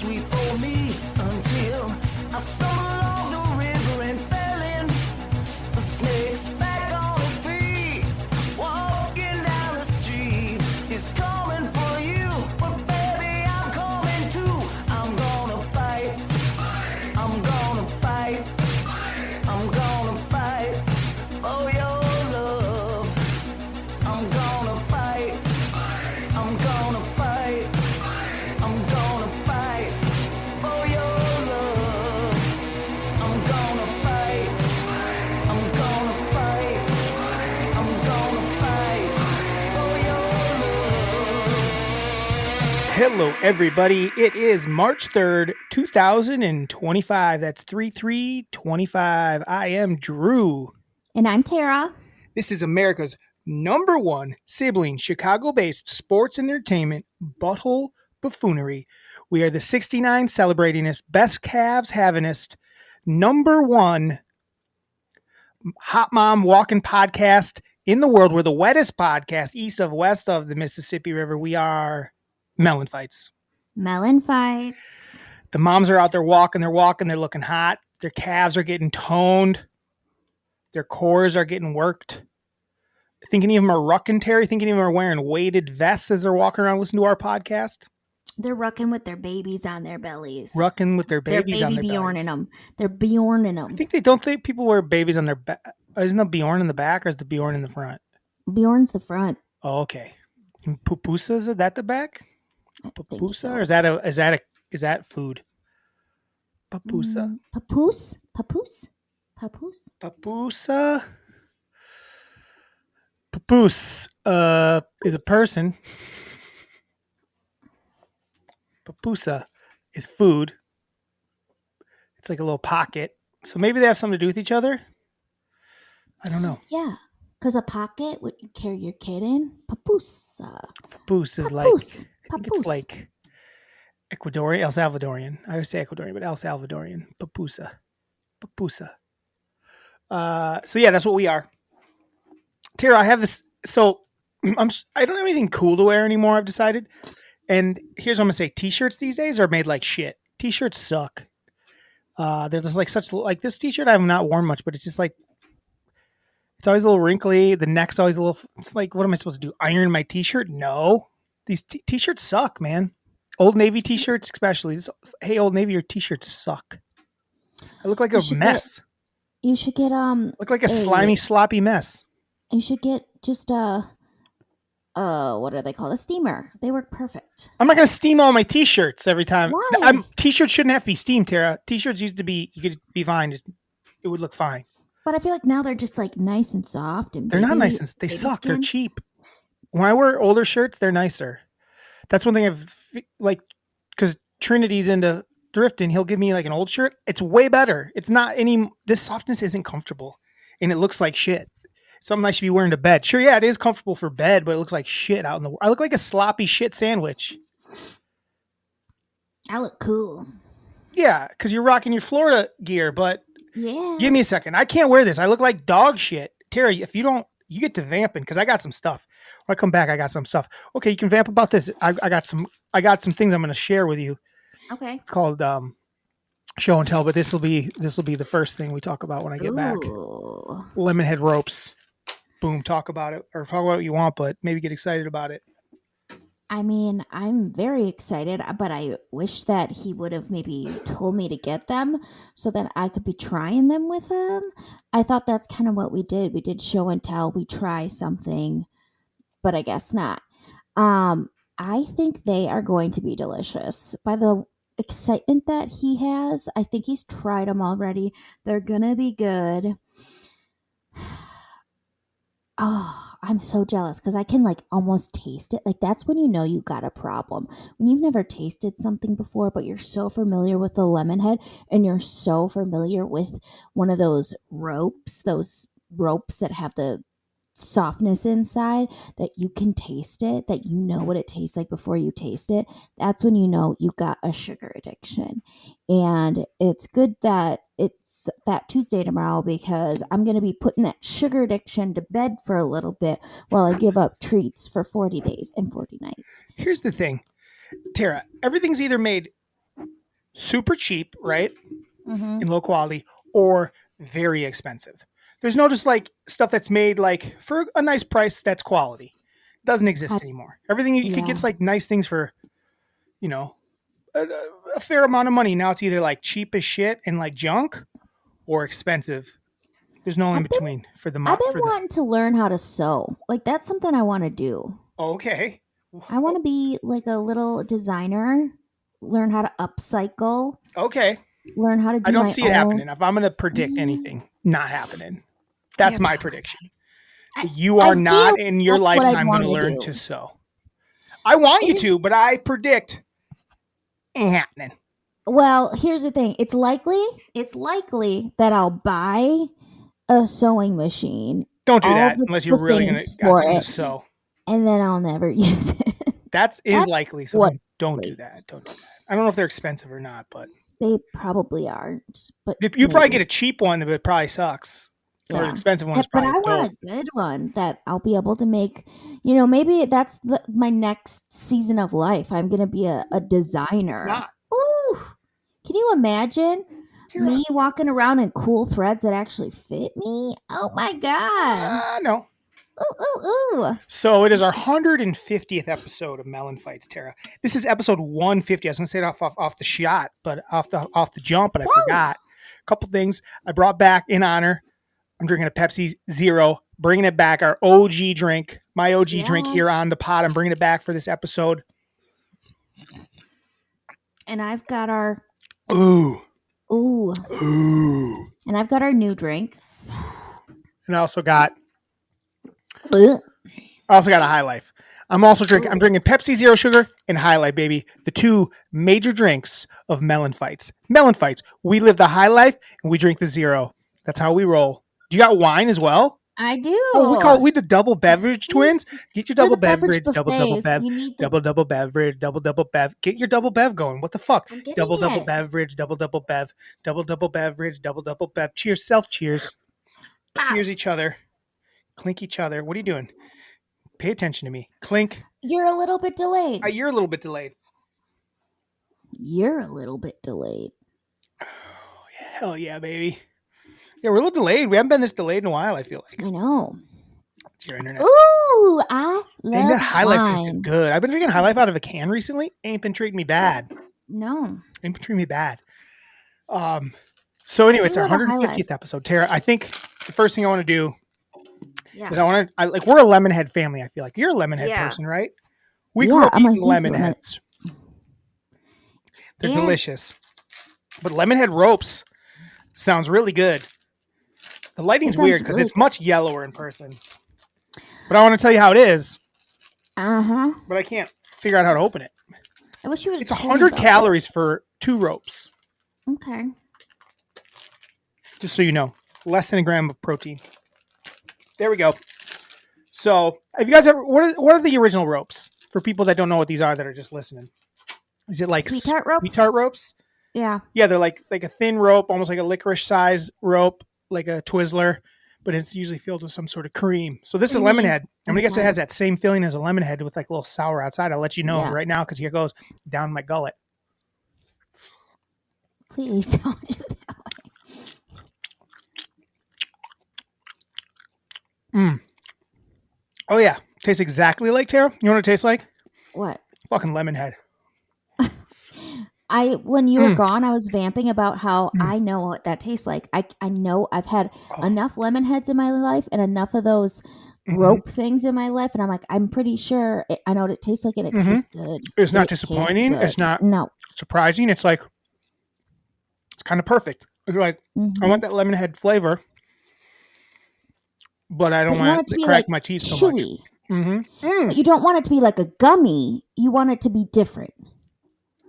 sweet for me until I stumbled along the river and fell in. The snake's back on his feet, walking down the street. He's coming for you, but baby, I'm coming too. I'm gonna fight. I'm gonna fight. I'm gonna fight for your love. I'm gonna fight. I'm gonna fight. I'm gonna fight for your love. I'm gonna fight. I'm gonna fight. I'm gonna fight for your love. Hello, everybody. It is March 3rd, 2025. That's 3/3/25. I am Drew. And I'm Tara. This is America's number one sibling, Chicago-based sports and entertainment butthole buffoonery. We are the 69 celebratingest, best calves havingest, number one hot mom walking podcast in the world. We're the wettest podcast east of west of the Mississippi River. We are MELLONfights. MELLONfights. The moms are out there walking, they're looking hot. Their calves are getting toned. Their cores are getting worked. Think any of them are rucking, Terry? Think any of them are wearing weighted vests as they're walking around listening to our podcast? They're rucking with their babies on their bellies. Rucking with their babies They're on their baby Bjorning bellies. them. They're Bjorning them. I think people wear babies on their back. Isn't the Bjorn in the back or is the Bjorn in the front? Bjorn's the front. Oh, okay. And pupusa, is that the back? I think Pupusa, so. or is that food? Pupusa. Papoose? Papoose? Papoose? Papusa. Papoose is a person. Papusa is food. It's like a little pocket. So maybe they have something to do with each other. I don't know. Yeah. Because a pocket, what you carry your kid in? Papoose. Papoose is Papoose. I think it's like Ecuadorian, El Salvadorian. I always say Ecuadorian, but El Salvadorian. Papusa. Papusa. So yeah, that's what we are. Tara, I have this. So I don't have anything cool to wear anymore, I've decided. And here's what I'm going to say. T-shirts these days are made like shit. T-shirts suck. They're just like this T-shirt I have not worn much, but it's just like, it's always a little wrinkly. The neck's always a little, it's like, what am I supposed to do? Iron my T-shirt? No. These T-shirts suck, man. Old Navy T-shirts especially. Hey, Old Navy, your T-shirts suck. I look like a mess. You should get, look like a slimy, sloppy mess. You should get just what are they called? A steamer. They work perfect. I'm not going to steam all my T-shirts every time. Why? T-shirts shouldn't have to be steamed, Tara. T-shirts used to be, you could be fine. It would look fine. But I feel like now they're just like nice and soft. And they're not nice and they suck. Skin. They're cheap. When I wear older shirts, they're nicer. That's one thing I've like, because Trinity's into thrifting. He'll give me like an old shirt. It's way better. It's not this softness isn't comfortable and it looks like shit. Something I should be wearing to bed. Sure, yeah, it is comfortable for bed, but it looks like shit out in the world. I look like a sloppy shit sandwich. I look cool. Yeah, because you're rocking your Florida gear, but yeah. Give me a second. I can't wear this. I look like dog shit. Terry, if you don't, you get to vamping because I got some stuff. When I come back, I got some stuff. Okay, you can vamp about this. I got some things I'm going to share with you. Okay. It's called show and tell, but this will be the first thing we talk about when I get back. Lemonhead ropes. Boom, talk about it or talk about what you want, but maybe get excited about it. I mean, I'm very excited, but I wish that he would have maybe told me to get them so that I could be trying them with him. I thought that's kind of what we did. We did show and tell. We try something, but I guess not. I think they are going to be delicious. By the excitement that he has, I think he's tried them already. They're going to be good. Oh, I'm so jealous because I can like almost taste it. Like that's when you know you got a problem. When you've never tasted something before, but you're so familiar with the Lemonhead and you're so familiar with one of those ropes that have the softness inside that you can taste it, that you know what it tastes like before you taste it. That's when you know you got a sugar addiction. And it's good that it's Fat Tuesday tomorrow because I'm going to be putting that sugar addiction to bed for a little bit while I give up treats for 40 days and 40 nights. Here's the thing, Tara, everything's either made super cheap, right? Mm-hmm. In low quality, or very expensive. There's no just like stuff that's made like for a nice price that's quality. Doesn't exist anymore. Everything you could Yeah. get like nice things for, a fair amount of money. Now it's either like cheap as shit and like junk, or expensive. There's no in I've been between for the I've been for the. wanting to learn how to sew. Like that's something I want to do. Okay. I want to be like a little designer, learn how to upcycle, Okay. learn how to I do don't my see it own. happening. If I'm going to predict anything, not happening. That's You're my probably prediction. I, You are ideally not in your that's what I'd lifetime going want to to learn do. to sew. I want It you is to, but I predict ain't happening. well, here's the thing. It's likely that I'll buy a sewing machine, Don't do all that the, unless you're the really going to things got for something to it, sew. and then I'll never use it. That is That's likely. So what don't do that. Don't do that. I don't know if they're expensive or not, but they probably aren't, but you probably maybe. get a cheap one, but it probably sucks. Or an Yeah. expensive one is But probably I dope. want a good one that I'll be able to make. Maybe that's my next season of life. I'm going to be a designer. Not. Ooh. Can you imagine Tira. me walking around in cool threads that actually fit me? Oh my God. No. Ooh, ooh, ooh. So it is our 150th episode of Melon Fights, Tara. This is episode 150. I was going to say it off the shot, but off the jump, but I forgot. A couple things I brought back in honor. I'm drinking a Pepsi Zero, bringing it back. Our OG drink, my OG drink here on the pod. I'm bringing it back for this episode. And I've got our Ooh. And I've got our new drink. And I also got Ugh. a High Life. I'm drinking Pepsi Zero Sugar and High Life, baby. The two major drinks of Melon Fights. Melon Fights. We live the High Life and we drink the Zero. That's how we roll. Do you got wine as well? I do. Oh, we the double beverage twins. Get your We're double the beverage beverage, double buffets. bev, You need the double beverage, double bev. Get your double bev going. What the fuck? I'm getting Double it. beverage, double bev, double beverage, double bev. Cheers, self cheers. Cheers each other. Clink each other. What are you doing? Pay attention to me. Clink. You're a little bit delayed. You're a little bit delayed. You're a little bit delayed. Hell yeah, baby. Yeah, we're a little delayed. We haven't been this delayed in a while, I feel like. I know. It's your internet. Ooh, I Dang, love that High Life tasted wine. good. I've been drinking High Life out of a can recently. Ain't been treating me bad. No. Ain't been treating me bad. So anyway, it's our love a High 150th Life. episode. Tara, I think the first thing I want to do Yeah. is we're a Lemonhead family, I feel like. You're a Lemonhead Yeah. person, right? We Yeah, grew up I'm a eating huge Lemonheads. They're And- delicious. But Lemonhead ropes sounds really good. The lighting's sounds weird because really it's much yellower in person. But I want to tell you how it is, Uh-huh. but I can't figure out how to open it. I wish you would have It's told me 100 about calories for 2 ropes. it. Okay. Just so you know, less than a gram of protein. There we go. So, have you guys ever? What are the original ropes for people that don't know what these are that are just listening? Is it like Sweet tart ropes? Sweet tart ropes? Yeah. Yeah, they're like a thin rope, almost like a licorice size rope, like a Twizzler, but it's usually filled with some sort of cream. So this is Lemonhead. I'm gonna guess it has that same feeling as a Lemonhead with like a little sour outside. I'll let you know right now because here goes down my gullet. Please don't do that. Oh yeah, tastes exactly like Tara. You know what it tastes like? What? Fucking Lemonhead. When you were gone, I was vamping about how I know what that tastes like. I know I've had enough lemon heads in my life and enough of those rope things in my life, and I'm like, I'm pretty sure I know what it tastes like, and it tastes good. It's not It tastes disappointing. good. It's not No. surprising. It's like it's kind of perfect. It's like I want that Lemonhead flavor, but I don't But you want it it to to be crack like my teeth so much. chewy. But you don't want it to be like a gummy. You want it to be different,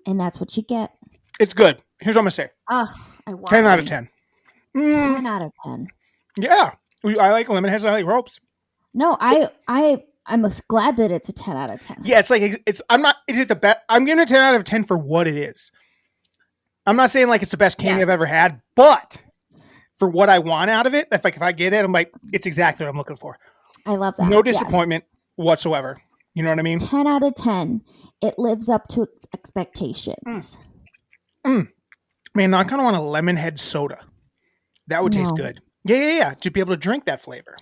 and that's what you get. It's good. Here's what I'm gonna say: Oh, I want 10 out of one. 10. 10 out of 10. Yeah, I like Lemonheads. I like ropes. No, I'm glad that it's a 10 out of 10. Yeah, it's like it's. I'm not. Is it the best? I'm giving it 10 out of 10 for what it is. I'm not saying like it's the best candy I've ever had, but for what I want out of it, if I get it, I'm like, it's exactly what I'm looking for. I love that. No disappointment whatsoever. You know what I mean? 10 out of 10. It lives up to its expectations. Man, now I kind of want a lemon head soda. That would taste No. good. Yeah. To be able to drink that flavor.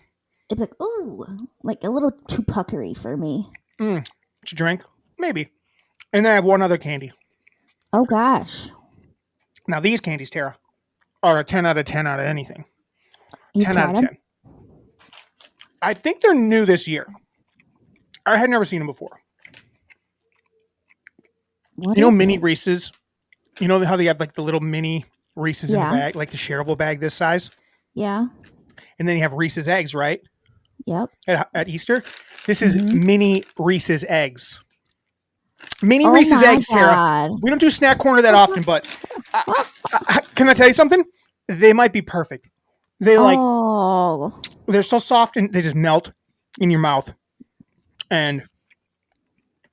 It's like, ooh, like a little too puckery for me. To drink? Maybe. And then I have one other candy. Oh gosh. Now, these candies, Tara, are a 10 out of 10 out of anything. You 10 out tried of them? 10. I think they're new this year. I had never seen them before. What You know is mini it? Reese's? You know how they have like the little mini Reese's in a Yeah. bag, like the shareable bag this size? Yeah. And then you have Reese's eggs, right? Yep. At Easter. This is Mhm. mini Reese's eggs. Mini Oh Reese's my eggs, Tara. God. We don't do snack corner that often, but can I tell you something? They might be perfect. They Oh. they're so soft and they just melt in your mouth. And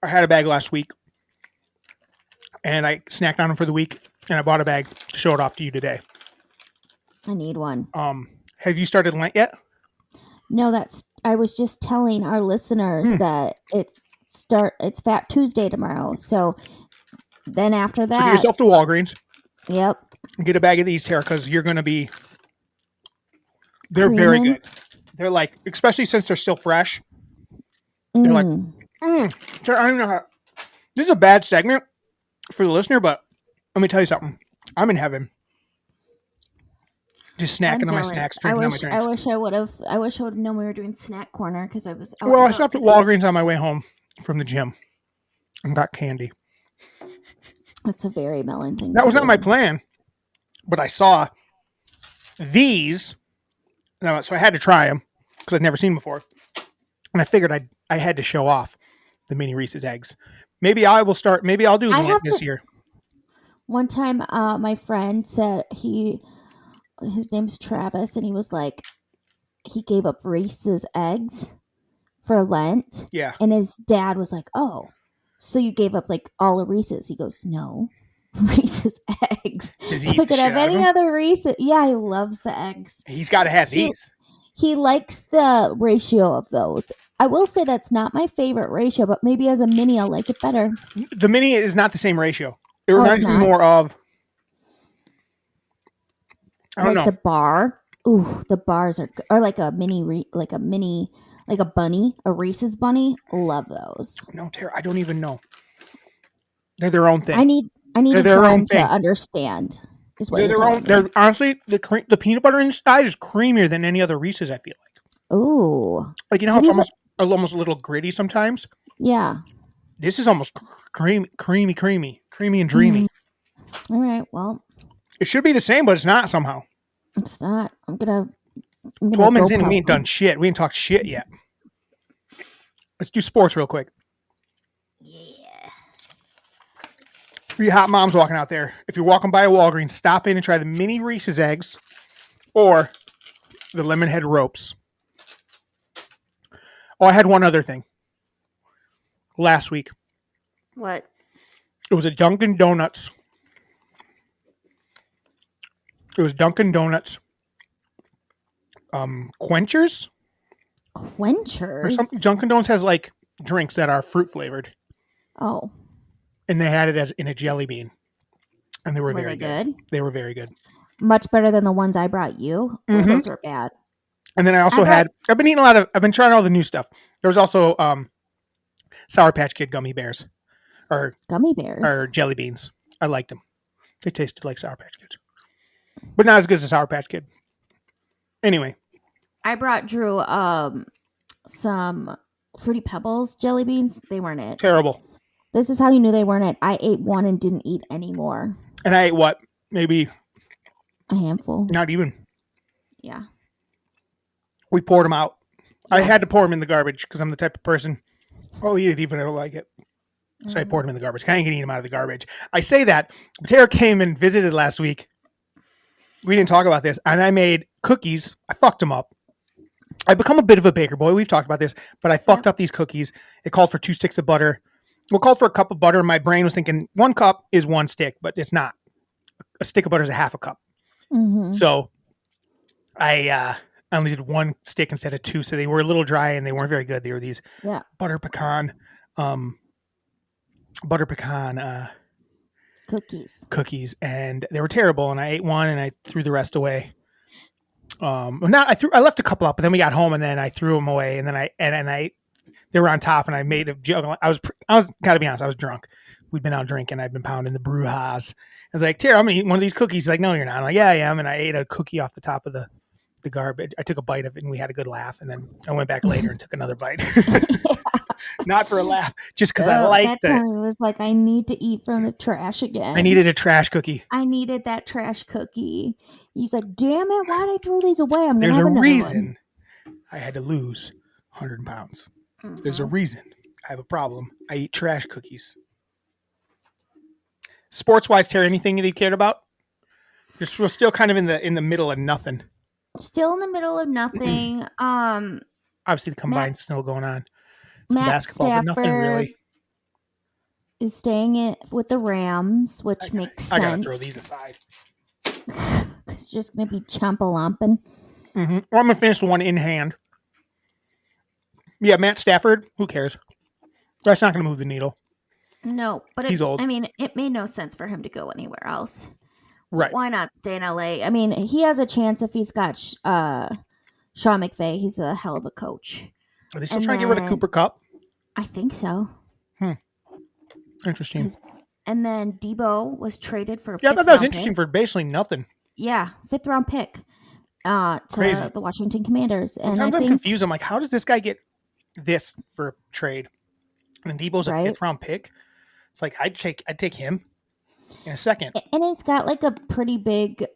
I had a bag last week, and I snacked on them for the week, and I bought a bag to show it off to you today. I need one. Have you started Lent yet? No, I was just telling our listeners that it's Fat Tuesday tomorrow. So then after So get that, yourself to Walgreens yep. and get a bag of these, Tara, because you're going to be... They're very Creamin'. good. They're like, especially since they're still fresh. They're like, Tara, I don't know how... This is a bad segment for the listener, but let me tell you something. I'm in heaven. Just I'm snacking on my jealous. snacks, I drinking on my wish drinks. I would have known we were doing snack corner because I was out Well, I and stopped about at Walgreens on my way home from the gym and got candy. It's a very melon thing. That to was not do. my plan, but I saw these, so I had to try them because I'd never seen them before, and I figured I had to show off the mini Reese's eggs. Maybe I will start. Maybe I'll do I Lent have this to- year. One time, my friend said his name's Travis, and he was like, he gave up Reese's eggs for Lent. Yeah. And his dad was like, "Oh, so you gave up like all of Reese's?" He goes, "No, Reese's eggs. Does he If eat I the could shit have out of any them? other Reese's." Yeah, he loves the eggs. He's got to have He- these. He likes the ratio of those. I will say that's not my favorite ratio, but maybe as a mini, I'll like it better. The mini is not the same ratio. It Oh, it's reminds me not? more of, I don't Like know. the bar. Ooh, the bars are or like a mini, like a bunny, a Reese's bunny. Love those. No, Tara, I don't even know. They're their own thing. I need They're to their try own them to thing. understand. Is what They're you're their own. telling me. They're honestly the peanut butter inside is creamier than any other Reese's. I feel like. Ooh, Like, you know how Have it's you almost a little gritty sometimes. yeah. This is almost creamy and dreamy. All right. Well, It should be the same, but it's not somehow. it's not. I'm gonna 12 minutes go in and we ain't pop done shit. We ain't talked shit yet. Let's do sports real quick. Yeah. For you hot moms walking out there, if you're walking by a Walgreens, stop in and try the mini Reese's eggs or the lemon head ropes. Oh, I had one other thing. Last week, What? it was a Dunkin' Donuts. It was Dunkin' Donuts quenchers or Quenchers? something. Dunkin' Donuts has like drinks that are fruit flavored, Oh, and they had it as in a jelly bean, and they were were very they good? They were very good. Much better than the ones I brought you. Oh, Mhm. those were bad. And then I also I've been trying all the new stuff. There was also Sour Patch Kid gummy bears or Gummy bears. jelly beans. I liked them. They tasted like Sour Patch Kids, but not as good as a Sour Patch Kid. Anyway, I brought Drew some Fruity Pebbles jelly beans. They weren't it. terrible. This is how you knew they weren't it. I ate one and didn't eat any more. And I ate what? Maybe A handful. not even. Yeah. We poured them out. I had to pour them in the garbage because I'm the type of person, I'll eat it even if I don't like it. So I poured them in the garbage. I ain't gonna eat them out of the garbage. I say that. Tara came and visited last week. We didn't talk about this. And I made cookies. I fucked them up. I've become a bit of a baker boy. We've talked about this. But I fucked up these cookies. It called for 2 sticks of butter. Well, called for a cup of butter. My brain was thinking 1 cup is 1 stick, but it's not. A stick of butter is a half a cup. Mm-hmm. So I only did 1 stick instead of 2. So they were a little dry and they weren't very good. They were these butter pecan cookies, and they were terrible. And I ate one and I threw the rest away. I left a couple up, but then we got home and then I threw them away. And then they were on top, and I made a joke. I was gotta be honest, I was drunk. We'd been out drinking. I'd been pounding the brujas. I was like, Tara, I'm gonna eat one of these cookies. He's like, no, you're not. I'm like, yeah, I am. And I ate a cookie off the top of the garbage. I took a bite of it, and we had a good laugh. And then I went back later and took another bite. Not for a laugh, just because I liked that it. time it was like, I need to eat from the trash again. I needed a trash cookie. I needed that trash cookie. He's like, damn it, why'd I throw these away? I'm gonna There's have a another reason one. I had to lose 100 pounds. Mhm. There's a reason. I have a problem. I eat trash cookies. Sports-wise, Terry, anything that you cared about? We're still kind of in the middle of nothing. Still in the middle of nothing. Obviously, the combine's still going on. Some Matt basketball, but nothing really. is staying with the Rams, which makes sense. I gotta throw these aside. It's just gonna be chompa-lomping. Mm-hmm. Or I'm gonna finish the one in hand. Yeah, Matt Stafford. Who cares? That's not gonna move the needle. No, but he's old. I mean, it made no sense for him to go anywhere else. Right? Why not stay in LA? I mean, he has a chance if he's got Sean McVay. He's a hell of a coach. Are they still trying to get rid of Cooper Kupp? I think so. Interesting. And then Debo was traded for. Yeah, I thought that was interesting for basically nothing. Yeah, 5th round pick to the Washington Commanders. Sometimes and I'm confused. I'm like, how does this guy get this for trade? And Debo's a 5th round pick. It's like I'd take him in a second. And he's got like a pretty big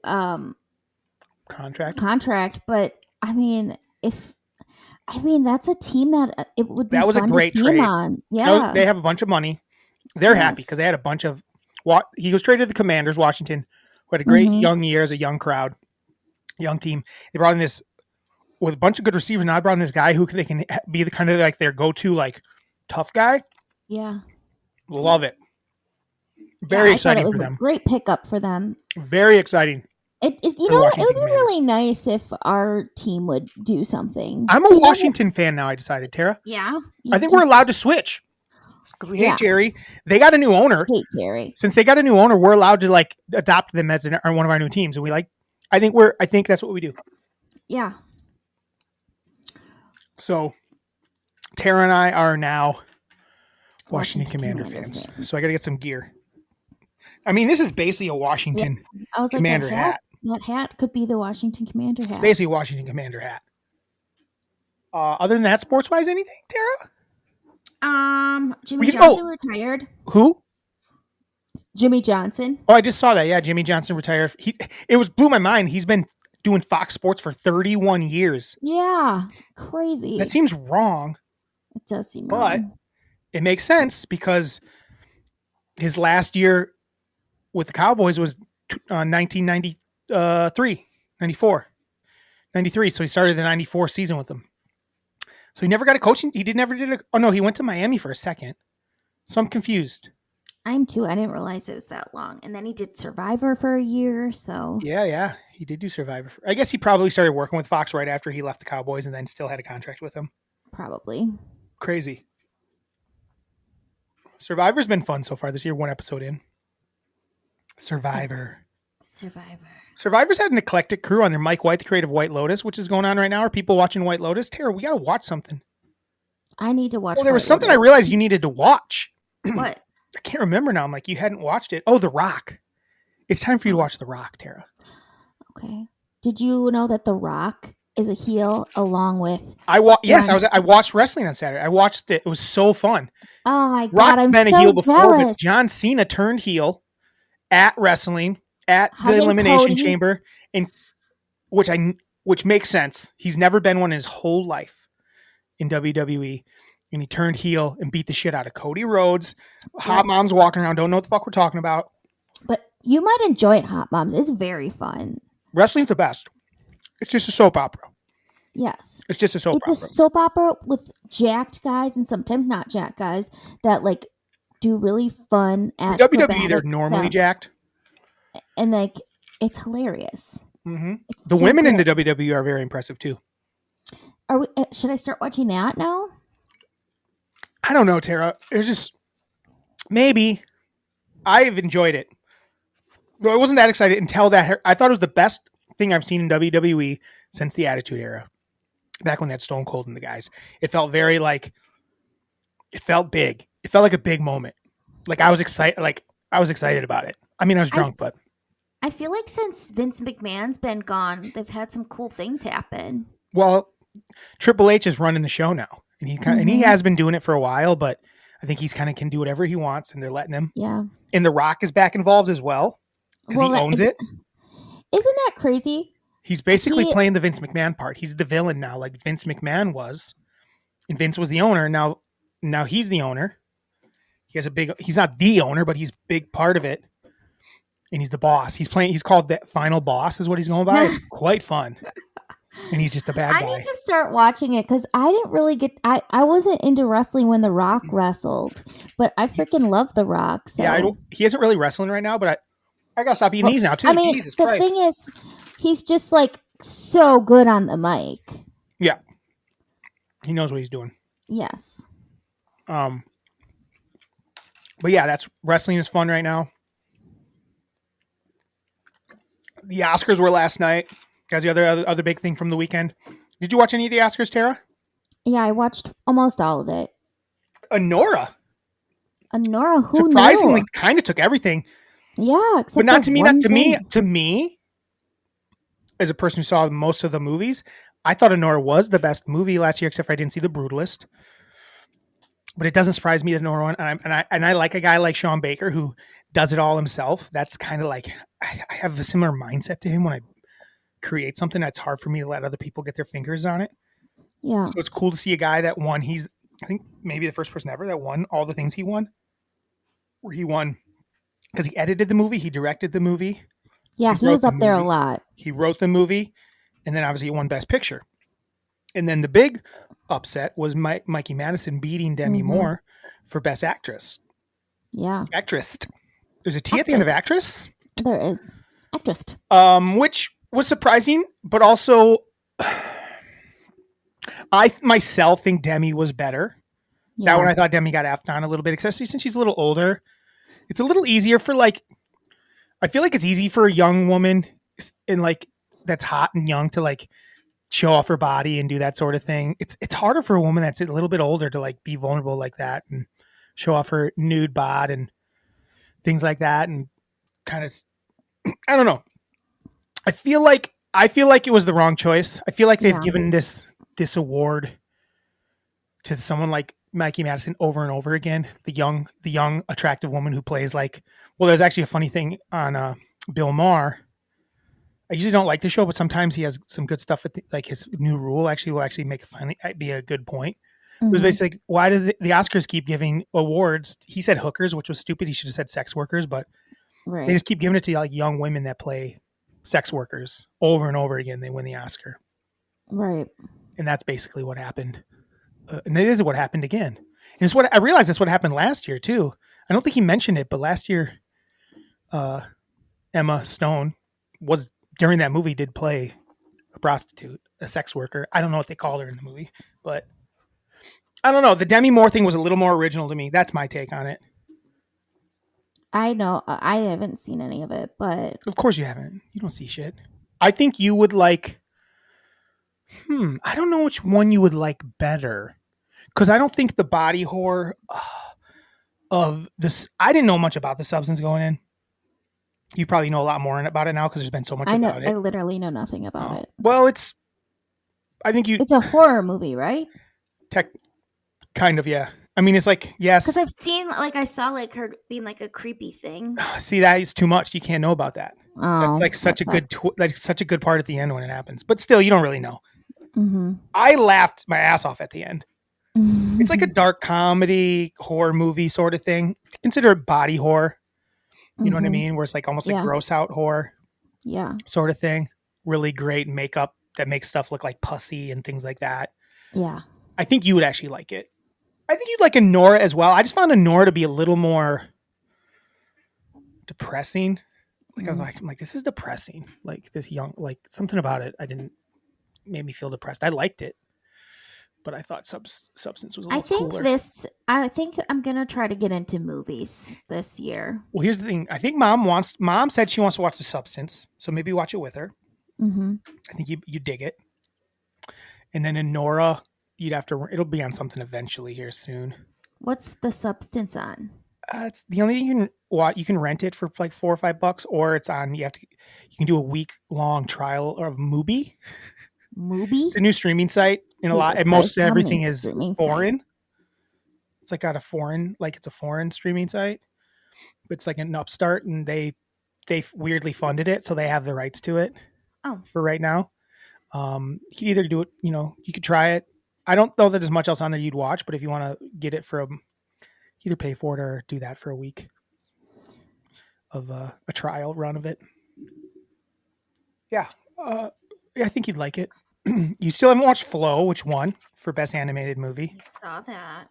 contract, but I mean, that's a team that it would be. That was fun a great trade. On. Yeah, they have a bunch of money. They're happy because they had a bunch of. He was traded to the Commanders, Washington, who had a great young year as a young crowd, young team. They brought in this with a bunch of good receivers. Now I brought in this guy who they can be the kind of like their go-to like tough guy. Yeah, love it. Very exciting for them. It was a great pickup for them. Very exciting. It would be really nice if our team would do something. I'm a Washington fan now. I decided, Tara. Yeah, I think we're allowed to switch because we hate Jerry. They got a new owner. Hate Jerry. Since they got a new owner, we're allowed to like adopt them as one of our new teams, and we like. I think that's what we do. Yeah. So, Tara and I are now Washington Commander fans. So I got to get some gear. I mean, this is basically a Washington Commander hat. That hat could be the Washington Commander hat. It's basically a Washington Commander hat. Other than that, sports-wise, anything, Tara? Jimmy Johnson retired. Who? Jimmy Johnson. Oh, I just saw that. Yeah, Jimmy Johnson retired. Blew my mind. He's been doing Fox Sports for 31 years. Yeah, crazy. That seems wrong. It does seem wrong. But it makes sense because his last year with the Cowboys was 1993, 94, 93. So he started the 94 season with them. So he never got a coaching. He never did oh no, he went to Miami for a second. So I'm confused. I'm too. I didn't realize it was that long. And then he did Survivor for a year. So yeah, he did do Survivor. I guess he probably started working with Fox right after he left the Cowboys and then still had a contract with them. Probably. Crazy. Survivor's been fun so far this year. 1 episode in. Survivor's had an eclectic crew on there. Mike White, the creator of White Lotus, which is going on right now. Are people watching White Lotus? Tara, we got to watch something. I need to watch. Well, there was something I realized you needed to watch. What? I can't remember now. I'm like, you hadn't watched it. Oh, The Rock. It's time for you to watch The Rock, Tara. Okay. Did you know that The Rock is a heel along with? I watched wrestling on Saturday. I watched it. It was so fun. Oh my God! Rock's been a heel before, jealous. but John Cena turned heel at wrestling at the Elimination Chamber, and which makes sense. He's never been one in his whole life in WWE. And he turned heel and beat the shit out of Cody Rhodes. Hot Moms walking around, don't know what the fuck we're talking about. But you might enjoy it, Hot Moms. It's very fun. Wrestling's the best. It's just a soap opera. Yes. It's just a soap opera. It's a soap opera with jacked guys and sometimes not jacked guys that like do really fun at WWE. They're normally jacked. And like, it's hilarious. Mm-hmm. The women in the WWE are very impressive too. Should I start watching that now? I don't know, Tara. It's just maybe I've enjoyed it. I wasn't that excited until that. I thought it was the best thing I've seen in WWE since the Attitude Era. Back when they had Stone Cold and the guys, it felt very like, it felt big. It felt like a big moment. Like I was excited. Like I was excited about it. I mean, I was drunk, but I feel like since Vince McMahon's been gone, they've had some cool things happen. well, Triple H is running the show now, and he has been doing it for a while. But I think he's kind of can do whatever he wants, and they're letting him. Yeah. And The Rock is back involved as well because he owns it. Isn't that crazy? He's basically playing the Vince McMahon part. He's the villain now, like Vince McMahon was, and Vince was the owner. Now he's the owner. He has he's not the owner, but he's a big part of it. And he's the boss. He's called the final boss is what he's going by. It's quite fun. And he's just a bad guy. I need to start watching it because I didn't really I wasn't into wrestling when The Rock wrestled, but I freaking love The Rock. So. Yeah, he isn't really wrestling right now, but I gotta stop eating these now too. I mean, Jesus the Christ. thing is, he's just like so good on the mic. Yeah. He knows what he's doing. Yes. But yeah, wrestling is fun right now. The Oscars were last night. Guys, the other big thing from the weekend. Did you watch any of the Oscars, Tara? Yeah, I watched almost all of it. Honora, who surprisingly knew? kind of took everything. Yeah, except but not to me. Not to me. thing. To me, as a person who saw most of the movies, I thought Honora was the best movie last year, except for I didn't see The Brutalist. But it doesn't surprise me that Honora won, and I like a guy like Sean Baker who does it all himself. That's kind of like I have a similar mindset to him when I create something that's hard for me to let other people get their fingers on it. Yeah. So it's cool to see a guy that won. He's, I think, maybe the first person ever that won all the things he won. Where he won because he edited the movie, he directed the movie. Yeah, he was up there a lot. He wrote the movie, and then obviously he won Best Picture. And then the big upset was Mikey Madison beating Demi Moore for Best Actress. Yeah. Actress. There's a T at the end of actress. There is. Actress. Which was surprising, but also I myself think Demi was better. Yeah. That one I thought Demi got effed on a little bit, especially since she's a little older. It's a little easier for I feel like it's easy for a young woman that's hot and young to show off her body and do that sort of thing. It's harder for a woman that's a little bit older to be vulnerable like that and show off her nude bod and things like that and kind of I don't know. I feel like it was the wrong choice. I feel like they've given this award to someone like Mikey Madison over and over again. The young attractive woman who plays there's actually a funny thing on Bill Maher. I usually don't like the show, but sometimes he has some good stuff with his new rule will actually be a good point. It was basically why does the Oscars keep giving awards? He said hookers, which was stupid. He should have said sex workers, but they just keep giving it to young women that play sex workers over and over again. They win the Oscar. Right. And that's basically what happened. And it is what happened again. And it's what I realized that's what happened last year too. I don't think he mentioned it, but last year, Emma Stone during that movie did play a prostitute, a sex worker. I don't know what they called her in the movie, but I don't know. The Demi Moore thing was a little more original to me. That's my take on it. I know. I haven't seen any of it, but of course you haven't. You don't see shit. I think you would like. I don't know which one you would like better, because I don't think the body horror of this. I didn't know much about the substance going in. You probably know a lot more about it now because there's been so much about it. I literally know nothing about it. Well, it's. I think It's a horror movie, right? Kind of, yeah. I mean, it's yes. Because I've seen, I saw her being a creepy thing. See, that is too much. You can't know about that. Oh, that's such a good, such a good part at the end when it happens. But still, you don't really know. Mm-hmm. I laughed my ass off at the end. It's like a dark comedy horror movie sort of thing. Consider it body horror. You know what I mean? Where it's almost like gross out horror. Yeah. Sort of thing. Really great makeup that makes stuff look like pussy and things like that. Yeah. I think you would actually like it. I think you'd like Honora as well. I just found Honora to be a little more depressing. I was I'm like, this is depressing. This young, something about it. Made me feel depressed. I liked it. but I thought Substance was a I little think cooler. I think I'm gonna try to get into movies this year. Well, here's the thing. I think Mom said she wants to watch The Substance, so maybe watch it with her. Mm-hmm. I think you dig it. And then in Nora, it'll be on something eventually here soon. What's the substance on? It's the only thing you can rent it for like $4 or $5, or it's on. You can do a week-long trial of Mubi. Mubi? It's a new streaming site, and Jesus most Christ, how many everything is streaming foreign. It's like got a foreign, like it's a foreign streaming site. It's like an upstart, and they weirdly funded it, so they have the rights to it. Oh. For right now, you can either do it. You could try it. I don't know that there's much else on there you'd watch, but if you want to get it from, either pay for it or do that for a week of a trial run of it. Yeah, I think you'd like it. You still haven't watched Flow, which won for Best Animated Movie. I saw that.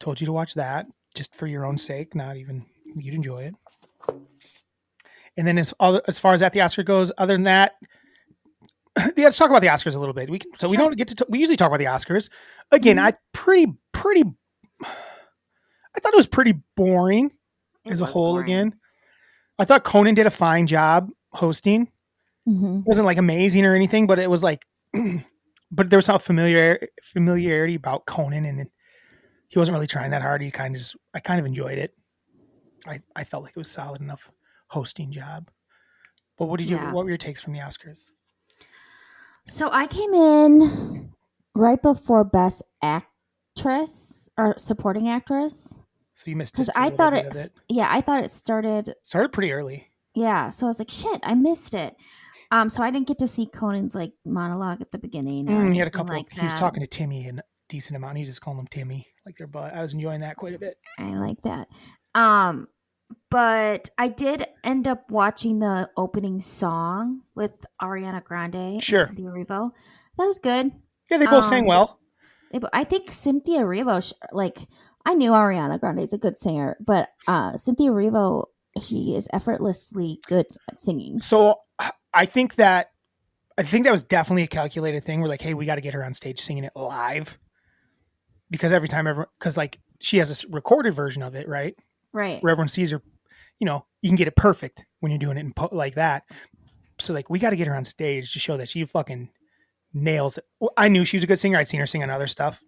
Told you to watch that just for your own sake, not even you'd enjoy it. And then as far as at the Oscar goes, other than that, yeah, let's talk about the Oscars a little bit. We don't get to. We usually talk about the Oscars. Again, I thought it was pretty boring as a whole. Boring. Again, I thought Conan did a fine job hosting. Mm-hmm. It wasn't like amazing or anything, but it was like, but there was some familiarity about Conan, and he wasn't really trying that hard. I kind of enjoyed it. I felt like it was solid enough hosting job. But what were your takes from the Oscars? So I came in right before Best Actress or Supporting Actress. So you missed because I thought it. Yeah, I thought it started pretty early. Yeah, so I was like, shit, I missed it. So I didn't get to see Conan's like monologue at the beginning. He had a couple. Like he was talking to Timmy in a decent amount. He was just calling him Timmy, like their butt. I was enjoying that quite a bit. I like that. But I did end up watching the opening song with Ariana Grande. Sure. And Cynthia Erivo. That was good. Yeah, they both sang well. I think Cynthia Erivo, I knew Ariana Grande is a good singer, but Cynthia Erivo, she is effortlessly good at singing. So I think that was definitely a calculated thing. We're like, hey, we got to get her on stage singing it live, because she has a recorded version of it, right? Right. Where everyone sees her, you can get it perfect when you're doing it like that. So like, we got to get her on stage to show that she fucking nails it. I knew she was a good singer. I'd seen her sing on other stuff.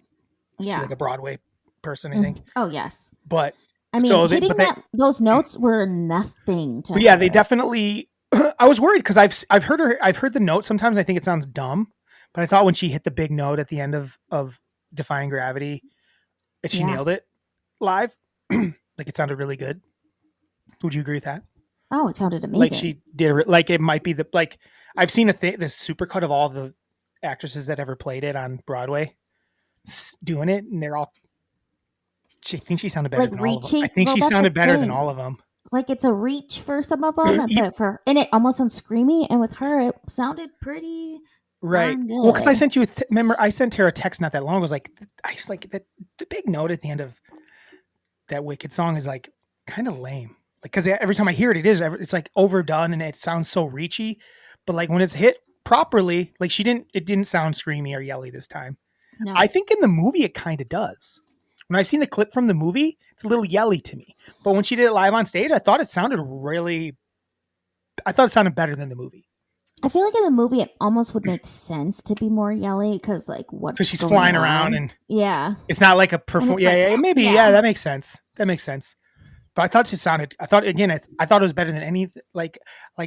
Yeah. She's like a Broadway person, I think. Oh yes. But I mean, hitting those notes were nothing to her. Yeah, they definitely. I was worried because I've heard the note. Sometimes I think it sounds dumb, but I thought when she hit the big note at the end of Defying Gravity, she nailed it live. Like it sounded really good. Would you agree with that? Oh, it sounded amazing. Like she did. Like it might be I've seen this supercut of all the actresses that ever played it on Broadway doing it, and they're all. I think she sounded better than all of them. I think she sounded better than all of them. Like it's a reach for some of them, but and it almost sounds screamy. And with her, it sounded pretty right. Well, because I sent you. Remember, I sent her a text not that long. I was like, the big note at the end of that Wicked song is like kind of lame. Like because every time I hear it, it's like overdone and it sounds so reachy. But like when it's hit properly, like it didn't sound screamy or yelly this time. No. I think in the movie it kind of does. When I've seen the clip from the movie, it's a little yelly to me. But when she did it live on stage, I thought it sounded better than the movie. I feel like in the movie, it almost would make sense to be more yelly because she's flying around and it's not like a performance. Maybe that makes sense. But I thought I thought it was better than any like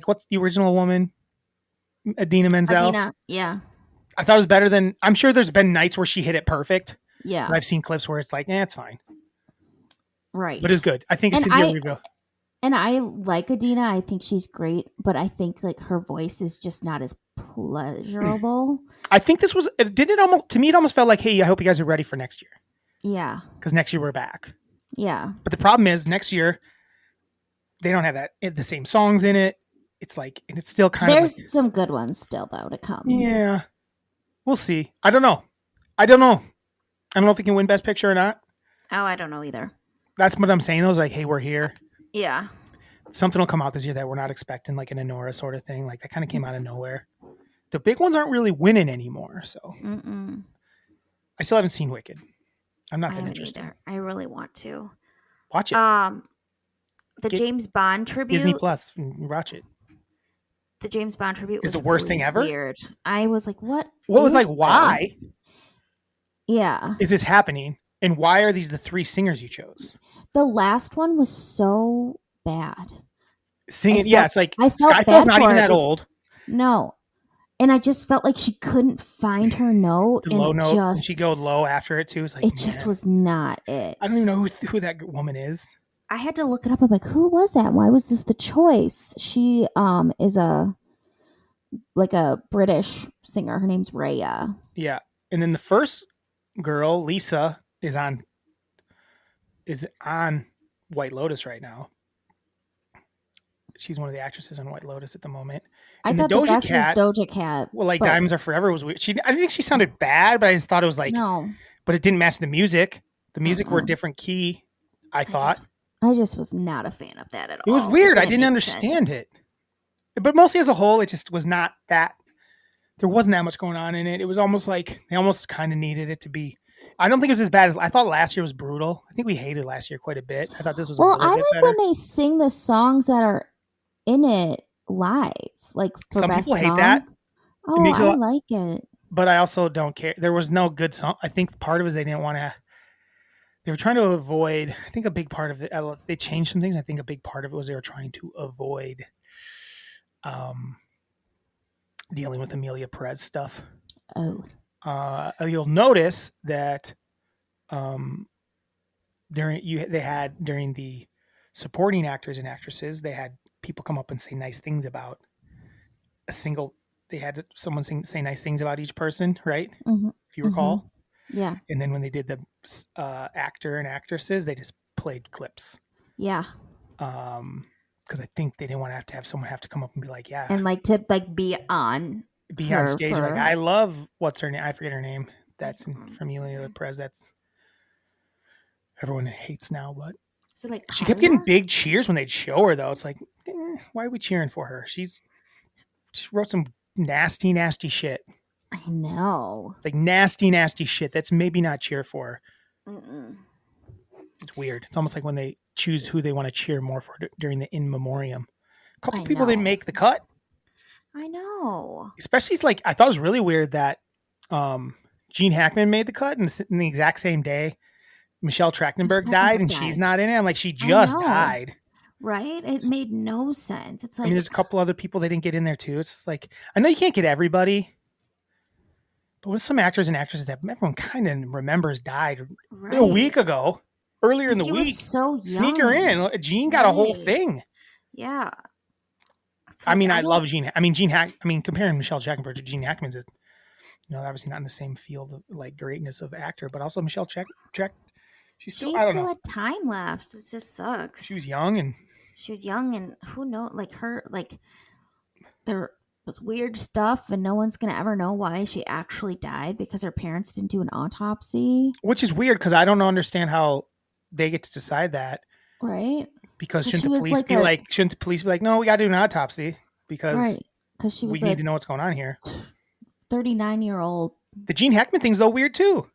what's the original woman? Idina Menzel. Idina, yeah. I thought it was better than. I'm sure there's been nights where she hit it perfect. Yeah, but I've seen clips where it's like, it's fine. Right, but it's good. I think it's Cynthia Erivo. And I like Idina. I think she's great, but I think like her voice is just not as pleasurable. I think this was. It almost felt like, hey, I hope you guys are ready for next year. Yeah, because next year we're back. Yeah, but the problem is next year they don't have the same songs in it. It's like, and it's still kind of. There's some good ones still though to come. Yeah, we'll see. I don't know if we can win Best Picture or not. Oh, I don't know either. That's what I'm saying. Though, is like, hey, we're here. Yeah. Something will come out this year that we're not expecting, like an Anora sort of thing. Like that kind of came out of nowhere. The big ones aren't really winning anymore, so. I still haven't seen Wicked. I'm not I that haven't interested. either. I really want to. Watch it. The Get James Bond tribute. Disney Plus. Watch it. The James Bond tribute Is was the worst really thing ever? weird. I was like, "What? What was like? is Why this?" Yeah. is this happening? And why are these the 3 singers you chose? The last one was so bad. Singing, felt- it's like I felt Skyfall's bad not for even her that old. No. And I just felt like she couldn't find her note, The and low it note, and just she go low after it too. It's like, it just man, was not it. I don't even know who that woman is. I had to look it up. I'm like, who was that? Why was this the choice? She is a British singer. Her name's Raya. Yeah, and then the first girl, Lisa, is on White Lotus right now. She's one of the actresses on White Lotus at the moment. I And thought the best was Cats, Doja Cat. well, like but Diamonds Are Forever was weird. I didn't think she sounded bad, but I just thought it was like, no, but it didn't match the music. The music were a Mm-mm. different key. I thought I just was not a fan of that at all. it was weird. I didn't make understand sense. it. But mostly as a whole, it just was not that. There wasn't that much going on in it. It was almost like they almost kind of needed it to be. I don't think it was as bad as I thought. Last year was brutal. I think we hated last year quite a bit. I thought this was a Well, little I bit like better. when they sing the songs that are in it live, like for Some best people hate song. that. Oh, makes it a I lot- like it. But I also don't care. There was no good song. I think part of it is they didn't want to. They were trying to avoid. I think a big part of it. They changed some things. I think a big part of it was they were trying to avoid dealing with Amelia Perez stuff. Oh, You'll notice that during the supporting actors and actresses, they had people come up and say nice things about a single. They had someone say nice things about each person, right? mm-hmm. If you recall. Yeah, And then when they did the actor and actresses, they just played clips. yeah, Because I think they didn't want to have someone have to come up and be like, yeah, and like to like be on her stage. for- Like, I love what's her name? I forget her name. That's from Amelia Perez. That's everyone hates now, but So like she kept getting Kyla? big cheers when they'd show her. Though it's like, why are we cheering for her? She wrote some nasty, nasty shit. I know. Like nasty, nasty shit. That's maybe not cheer for. Mm-mm. It's weird. It's almost like when they choose who they want to cheer more for during the in memoriam. A couple I people didn't know. make the cut. I know. Especially like I thought it was really weird that Gene Hackman made the cut in the exact same day Michelle Trachtenberg died and she's not in it. I'm like, she just died. Right? It made no sense. It's like, I mean, there's a couple other people they didn't get in there too. It's just like, I know you can't get everybody, but with some actors and actresses that everyone kind of remembers died right. a week ago, earlier in the She week. was so young. Sneak her in. Gene got a whole Right. thing. Yeah. It's I like, mean, I don't- love Gene. I mean, comparing Michelle Trachtenberg to Gene Hackman's, obviously not in the same field of like greatness of actor, but also Michelle she's still, I don't know. had time left. It just sucks. She was young and who knows, like her, like there was weird stuff and no one's gonna ever know why she actually died because her parents didn't do an autopsy. which is weird because I don't understand how they get to decide that. Right. Because 'Cause shouldn't she the was police be like, no, we got to do an autopsy because Right. Because she we was need to know what's going on here. 39-year-old. The Gene Hackman thing's though weird too.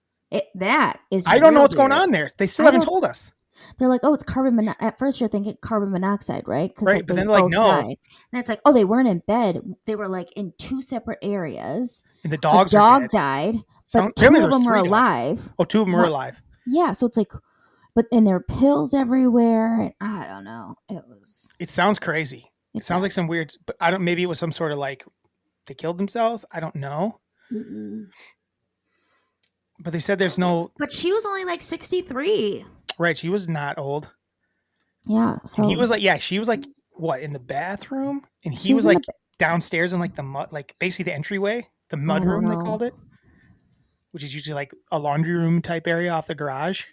That is I don't know real what's going weird. on there. They still I haven't don't- told us. They're like, oh, it's carbon monoxide. At first, you're thinking carbon monoxide, right? Because Right, but then they're like, no. died. And it's like, oh, they weren't in bed. They were like in 2 separate areas. And the dogs a are dog dead. died, Sound- but 2 apparently of there was them were 3 dogs. alive. Oh, 2 of them were What? alive. Yeah, so it's like, and there are pills everywhere. And I don't know. It sounds crazy. It sounds like does. some weird, but I don't, maybe it was some sort of like they killed themselves. I don't know. Mm-mm. But they said there's no, But she was only like 63. right. She was not old. Yeah. So And he was like, she was like, what, in the bathroom? And he She was was in like downstairs in like the mud, like basically the entryway, the mud don't room, they know. called it, which is usually like a laundry room type area off the garage.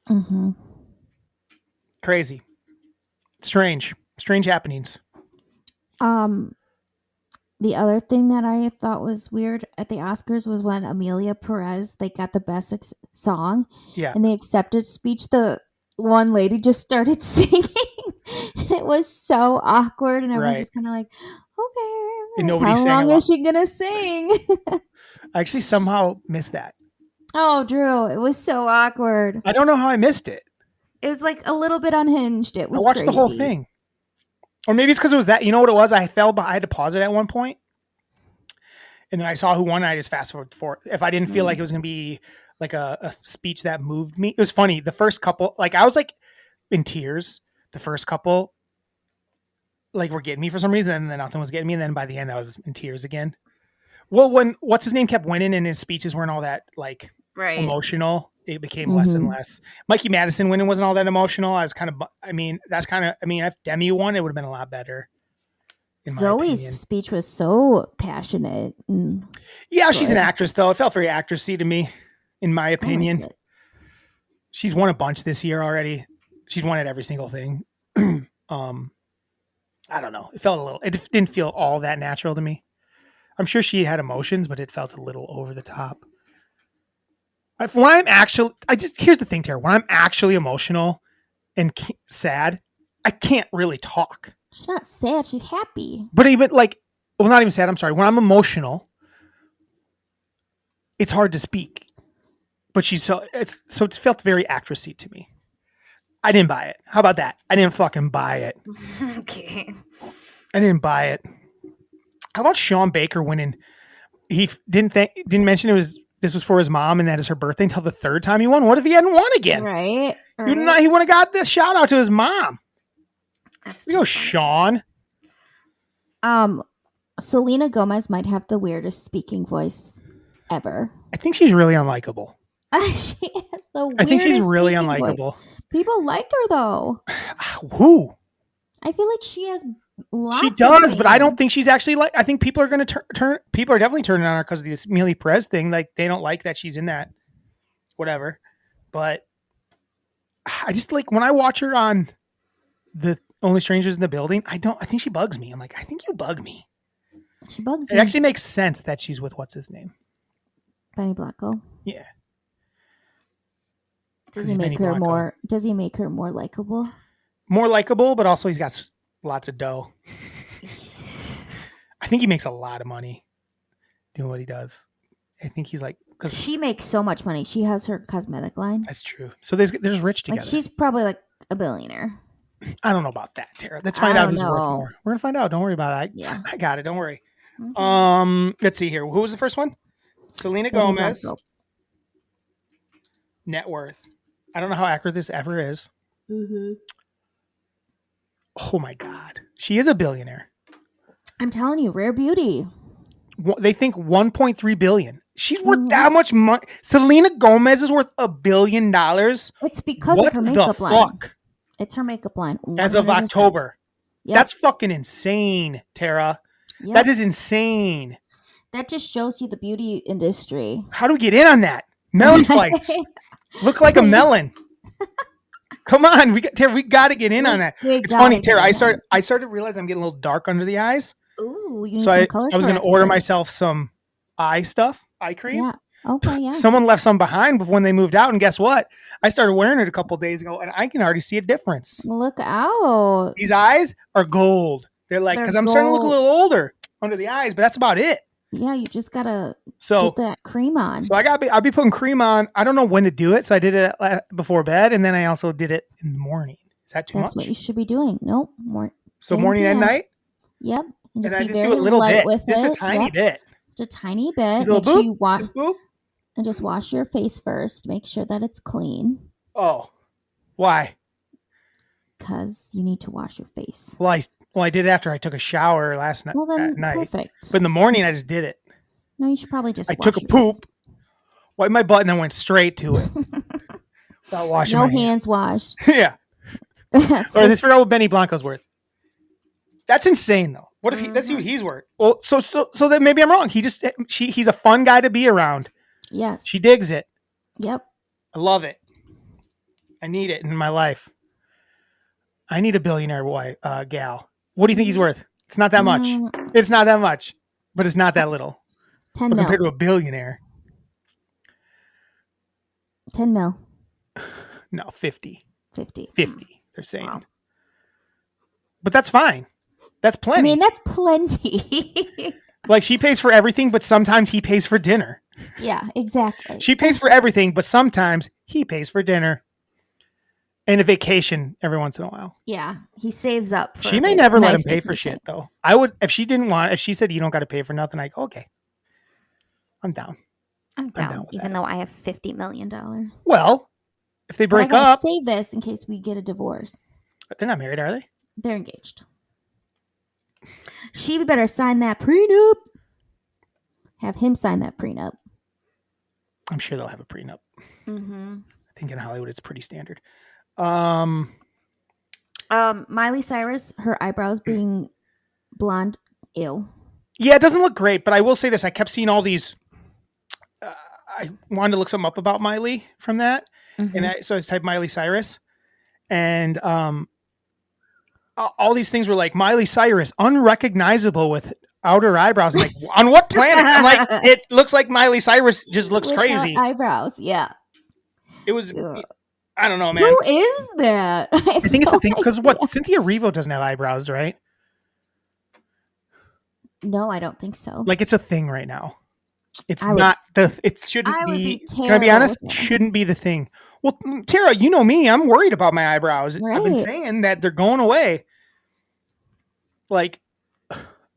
Mhm. Crazy. Strange happenings. The other thing that I thought was weird at the Oscars was when Amelia Perez, they got the best song, Yeah. and the acceptance speech, the one lady just started singing. And it was so awkward, and everyone's Right. just kind of like, okay, And nobody how sang long along. is she gonna sing? I actually somehow missed that. Oh, Drew, it was so awkward. I don't know how I missed it. It was like a little bit unhinged. It I was watched crazy. the whole thing. Or maybe it's because it was that. You know what it was? I had to pause it at one point. And then I saw who won. And I just fast forward for it. If I didn't feel like it was going to be like a speech that moved me. It was funny. The first couple, like I was like in tears. The first couple like were getting me for some reason. And then nothing was getting me. And then by the end I was in tears again. Well, when what's his name kept winning and his speeches weren't all that like emotional, it became less and less. Mikey Madison winning wasn't all that emotional. I was kind of, if Demi won, it would have been a lot better. Zoe's speech was so passionate. Yeah, she's an actress though. It felt very actressy to me, in my opinion. She's won a bunch this year already. She's won at every single thing. I don't know. It didn't feel all that natural to me. I'm sure she had emotions, but it felt a little over the top. Here's the thing, Tara. When I'm actually emotional and sad, I can't really talk. She's not sad. She's happy. But even not even sad. I'm sorry. When I'm emotional, it's hard to speak. But it felt very actressy to me. I didn't buy it. How about that? I didn't fucking buy it. Okay. I didn't buy it. How about Sean Baker winning? He didn't mention this was for his mom and that is her birthday until the third time he won. What if he hadn't won again? Right. He would have got this shout out to his mom. That's Sean. Selena Gomez might have the weirdest speaking voice ever. I think she's really unlikable. She has the weirdest I think she's really unlikable. Voice. People like her though. Who? I feel like she has lots. She does, but I don't think she's actually like. I think people are going to turn. People are definitely turning on her because of this Amelie Perez thing. Like they don't like that she's in that. Whatever, but I just like when I watch her on the Only Strangers in the Building. I think she bugs me. I'm like, I think you bug me. She bugs me. It actually makes sense that she's with what's his name, Benny Blanco. Yeah. Does he make her more? Does he make her more likable? More likable, but also he's got lots of dough. I think he makes a lot of money doing what he does. I think he's like because she makes so much money. She has her cosmetic line. That's true. So there's rich together. Like she's probably like a billionaire. I don't know about that, Tara. Let's find out who's worth more. We're gonna find out. Don't worry about it. I got it. Don't worry. Okay. Let's see here. Who was the first one? Selena Gomez. Net worth. I don't know how accurate this ever is. Mm-hmm. Oh my God. She is a billionaire. I'm telling you, rare beauty. They think 1.3 billion. She's worth that much money. Selena Gomez is worth $1 billion. It's because of her makeup line. Fuck? It's her makeup line. 100%. As of October. Yep. That's fucking insane, Tara. Yep. That is insane. That just shows you the beauty industry. How do we get in on that? MELLONfights. Look like a melon. Come on, we got to get in on that. It's funny, Tara. I started to realize I'm getting a little dark under the eyes. Ooh, you need some color. I was going to order myself some eye cream. Yeah. Okay. Yeah. Someone left some behind when they moved out, and guess what? I started wearing it a couple of days ago, and I can already see a difference. Look out! These eyes are gold. They're because I'm starting to look a little older under the eyes, but that's about it. Yeah, you just gotta get that cream on. So I'll be putting cream on. I don't know when to do it, so I did it before bed, and then I also did it in the morning. Is that too much? That's what you should be doing. Nope. So morning and night. Yep. And just be very light with it. Just a tiny bit. Just a tiny bit. Make sure you wash and just wash your face first. Make sure that it's clean. Oh, why? Because you need to wash your face. Well, I did it after I took a shower last night. Well, then, night. Perfect. But in the morning, I just did it. No, you should probably just. I took a poop, wiped my butt, and then went straight to it without washing. No my hands washed. Yeah. Or let's figure out what Benny Blanco's worth. That's insane, though. What if let's see what he's worth? Well, so that maybe I'm wrong. He's a fun guy to be around. Yes. She digs it. Yep. I love it. I need it in my life. I need a billionaire gal. What do you think he's worth? It's not that much. It's not that much, but it's not that little. 10 mil. Compared to a billionaire. 10 mil. No, 50. 50. 50, they're saying. Wow. But that's fine. That's plenty. I mean, that's plenty. Like she pays for everything, but sometimes he pays for dinner. Yeah, exactly. She pays for everything, but sometimes he pays for dinner and a vacation every once in a while. Yeah, he saves up for She may never let nice him pay for vacation. shit though. I would if she didn't want. If she said you don't got to pay for nothing, I go okay. I'm down. I'm I'm down, down with even that. though I have $50 million. Well, if they But I break gotta up, save this in case we get a divorce. they're not married, are they? They're engaged. She better sign that prenup. Have him sign that prenup. I'm sure they'll have a prenup. Mm-hmm. I think in Hollywood it's pretty standard. Miley Cyrus, her eyebrows being blonde, ew. Yeah, it doesn't look great, but I will say this: I kept seeing all these. I wanted to look something up about Miley from that, Mm-hmm. so I just typed Miley Cyrus, and all these things were like Miley Cyrus, unrecognizable with outer eyebrows. I'm like, on what planet? I'm like, it looks like Miley Cyrus just looks Without crazy. eyebrows, yeah. It was, Ugh. I don't know, man. Who is that? I think it's the thing because what Cynthia Erivo doesn't have eyebrows, right? No, I don't think so. Like it's a thing right now. It's I would- not the. It shouldn't I would be. be Can I be terrible honest? with them. Shouldn't be the thing. Well, Tara, you know me. I'm worried about my eyebrows. I've been Right. saying that they're going away. Like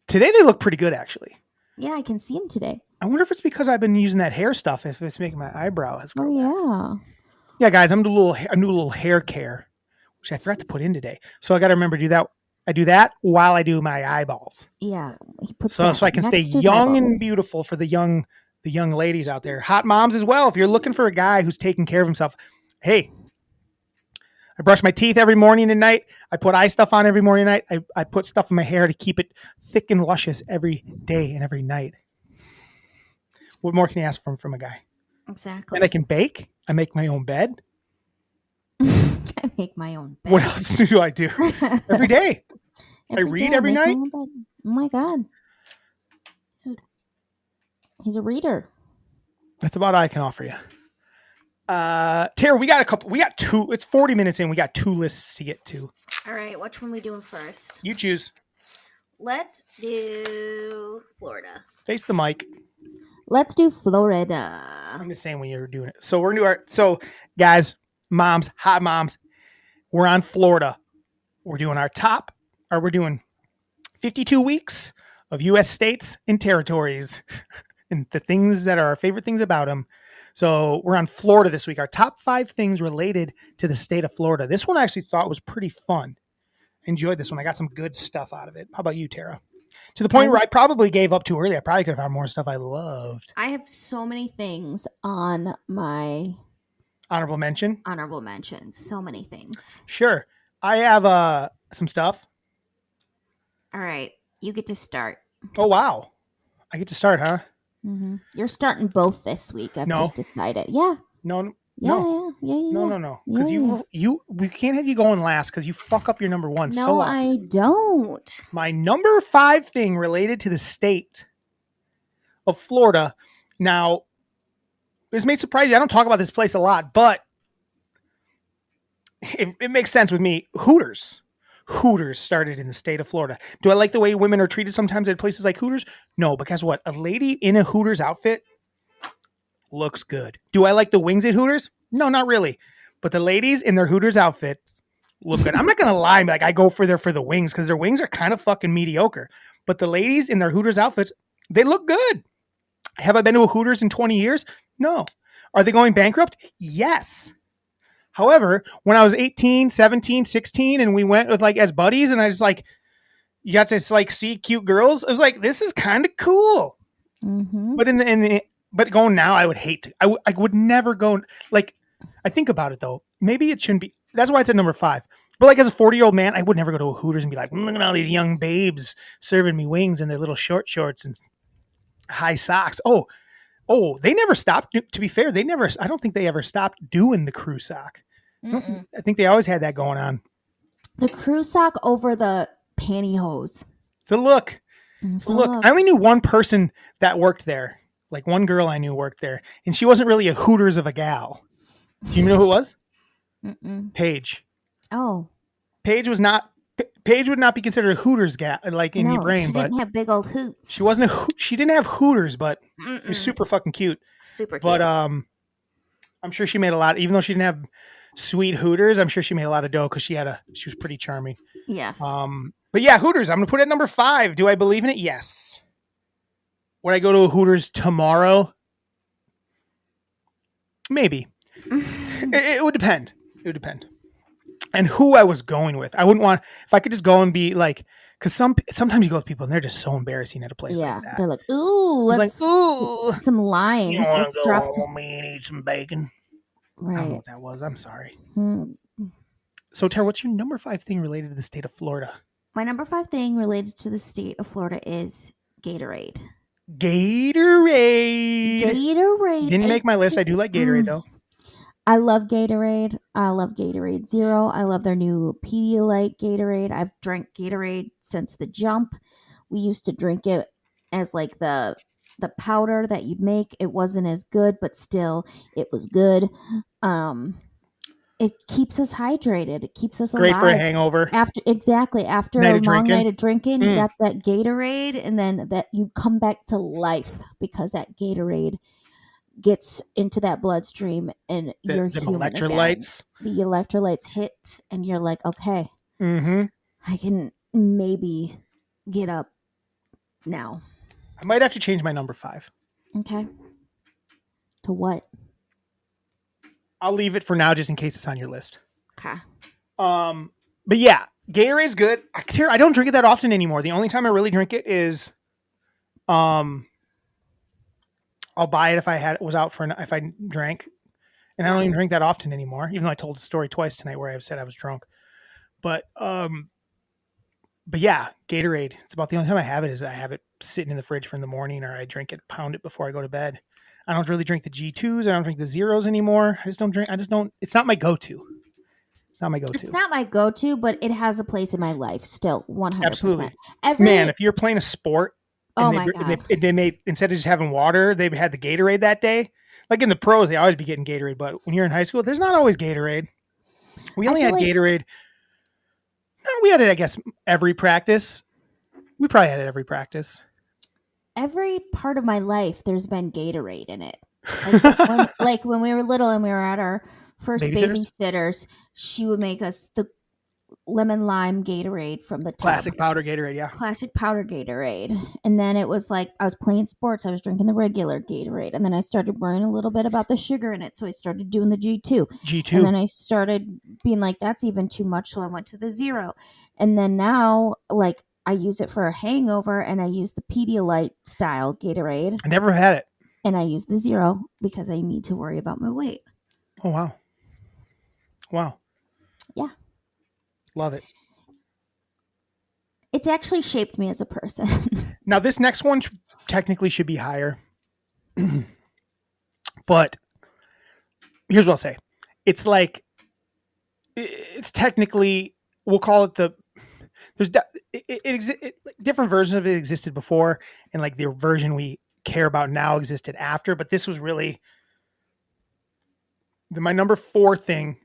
today, they look pretty good actually. Yeah, I can see him today. I wonder if it's because I've been using that hair stuff. If it's making my eyebrows grow. Oh yeah. Yeah, guys, I'm doing a new little hair care, which I forgot to put in today. So I got to remember to do that. I do that while I do my eyeballs. Yeah. He puts So that I can stay next to his young eyeball. and beautiful for the young ladies out there. Hot moms as well. If you're looking for a guy who's taking care of himself, hey, I brush my teeth every morning and night. I put eye stuff on every morning and night. I put stuff in my hair to keep it thick and luscious every day and every night. What more can you ask from a guy? Exactly. And I can bake. I make my own bed. I make my own bed. What else do I do? Every day. I read day every make my night. own bed. Oh my god. He's a reader. That's about all I can offer you. Tara, we got two. It's 40 minutes in. We got two lists to get to. All right, which one we doing first? You choose. Let's do Florida. Face the mic. Let's do Florida. I'm just saying when you're doing it. So we're gonna do guys, moms, hot moms. We're on Florida. We're doing we're doing 52 weeks of U.S. states and territories and the things that are our favorite things about them. So we're on Florida this week. Our top 5 things related to the state of Florida. This one I actually thought was pretty fun. Enjoyed this one. I got some good stuff out of it. How about you, Tara? To the point where I probably gave up too early. I probably could have found more stuff I loved. I have so many things on my Honorable mention. honorable mentions. So many things. Sure. I have some stuff. All right, you get to start. Oh, wow. I get to start, huh? Mm-hmm. You're starting both this week. I've No. just decided. Yeah. No. Yeah. No. Because Yeah. we can't have you going last because you fuck up your number one No, so often. I don't. My number 5 thing related to the state of Florida. Now, this may surprise you. I don't talk about this place a lot, but it makes sense with me. Hooters started in the state of Florida. Do I like the way women are treated sometimes at places like Hooters? No, but guess what? A lady in a Hooters outfit looks good. Do I like the wings at Hooters? No, not really. But the ladies in their Hooters outfits look good. I'm not going to lie. Like I go for the wings because their wings are kind of fucking mediocre. But the ladies in their Hooters outfits, they look good. Have I been to a Hooters in 20 years? No. Are they going bankrupt? Yes. However, when I was 18, 17, 16, and we went with like as buddies and I was like, you got to like see cute girls. I was like, this is kind of cool. Mm-hmm. But but going now, I would hate to. I would never go. Like, I think about it though. Maybe it shouldn't be. That's why it's at number 5. But like as a 40-year-old man, I would never go to a Hooters and be like, look at all these young babes serving me wings in their little short shorts and high socks. Oh, they never stopped. To be fair, I don't think they ever stopped doing the crew sock. I think they always had that going on. The crew sock over the pantyhose. It's a look. It's a Look. I only knew one person that worked there. Like one girl I knew worked there. And she wasn't really a Hooters of a gal. Do you know who it was? Mm-mm. Paige. Oh. Paige was not Paige would not be considered a Hooters like in your brain, she but didn't have big old hoots. she wasn't she didn't have Hooters, but she was super fucking cute. Super cute. But I'm sure she made a lot, even though she didn't have sweet Hooters. I'm sure she made a lot of dough because she was pretty charming. Yes. But yeah, Hooters. I'm gonna put it at number 5. Do I believe in it? Yes. Would I go to a Hooters tomorrow? Maybe. It would depend. It would depend. And who I was going with. I wouldn't want, if I could just go and be like, because sometimes you go with people and they're just so embarrassing at a place like that. They're like, ooh, let's ooh, some lines. you want Let's to go drop home and eat some bacon? I don't know Right. what that was. I'm sorry. Hmm. So, Tara, what's your number 5 thing related to the state of Florida? My number 5 thing related to the state of Florida is Gatorade. Gatorade. Didn't make my list. I do like Gatorade though. I love Gatorade. I love Gatorade Zero. I love their new Pedialyte Gatorade. I've drank Gatorade since the jump. We used to drink it as like the powder that you'd make. It wasn't as good, but still it was good. It keeps us hydrated. It keeps us alive. Great for a hangover. After Night a of long drinking. night of drinking, you got that Gatorade, and then that you come back to life because that Gatorade gets into that bloodstream and you're human electrolytes. Again. The electrolytes hit, and you're like, okay, I can maybe get up now. I might have to change my number 5. Okay. To what? I'll leave it for now, just in case it's on your list. Okay. But yeah, Gatorade's good. I don't drink it that often anymore. The only time I really drink it is, I'll buy it if if I drank, and I don't even drink that often anymore. Even though I told the story twice tonight where I said I was drunk, but yeah, Gatorade. It's about the only time I have it is I have it sitting in the fridge for in the morning, or I drink it, pound it before I go to bed. I don't really drink the G2s. I don't drink the zeros anymore. I just don't. It's not my go-to. It's not my go-to. It's not my go-to, but it has a place in my life still. 100%. Absolutely. Man, if you're playing a sport, and they made, instead of just having water, they had the Gatorade that day. Like in the pros, they always be getting Gatorade, but when you're in high school, there's not always Gatorade. We only had Gatorade. No, we had it, I guess, every practice. We probably had it every practice. Every part of my life, there's been Gatorade in it. Like when we were little and we were at our first babysitters, she would make us the lemon lime Gatorade from the tub. Classic powder Gatorade, yeah. Classic powder Gatorade. And then it was like I was playing sports, I was drinking the regular Gatorade. And then I started worrying a little bit about the sugar in it. So I started doing the G2. And then I started being like, that's even too much. So I went to the Zero. And then now, like, I use it for a hangover, and I use the Pedialyte style Gatorade. I never had it. And I use the Zero because I need to worry about my weight. Oh, wow. Wow. Yeah. Love it. It's actually shaped me as a person. Now, this next one technically should be higher. But here's what I'll say. It's like, it's technically, we'll call it different versions of it existed before, and like the version we care about now existed after, but this was really my number 4 thing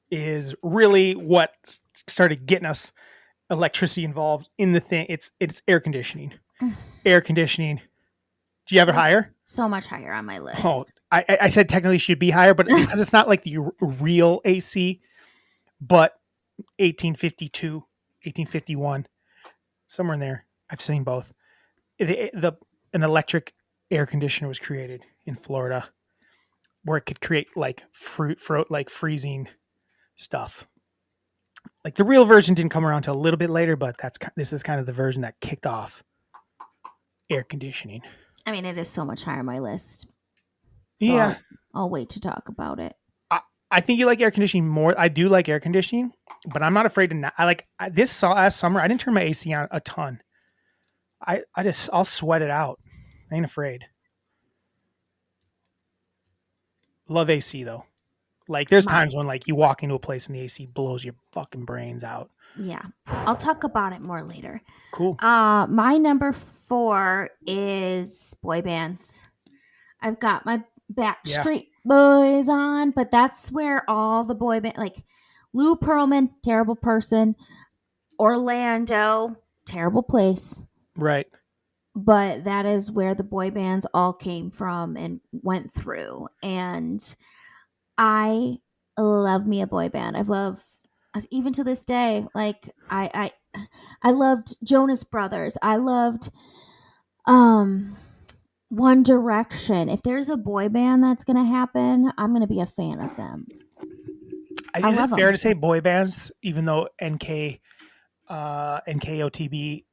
is really what started getting us electricity involved in the thing. It's air conditioning. Air conditioning. Do you have it higher? So much higher on my list. Oh, I said technically should be higher, but because it's not like the real AC, but 1852, 1851, somewhere in there. I've seen both. An electric air conditioner was created in Florida where it could create like like freezing stuff. Like the real version didn't come around until a little bit later, but this is kind of the version that kicked off air conditioning. I mean, it is so much higher on my list. So yeah. I'll wait to talk about it. I think you like air conditioning more. I do like air conditioning, but I'm not afraid to not. This last summer, I didn't turn my AC on a ton. I'll sweat it out. I ain't afraid. Love AC though. Like there's times when like you walk into a place and the AC blows your fucking brains out. Yeah. I'll talk about it more later. Cool. My number 4 is boy bands. I've got my Backstreet Boys on, but that's where all the boy band, like Lou Pearlman, terrible person. Orlando, terrible place. Right. But that is where the boy bands all came from and went through. And I love me a boy band. I've loved, even to this day, like I loved Jonas Brothers. I loved um One Direction. If there's a boy band that's gonna happen, I'm gonna be a fan of them. I Is it love fair them. to say boy bands, even though NKOTB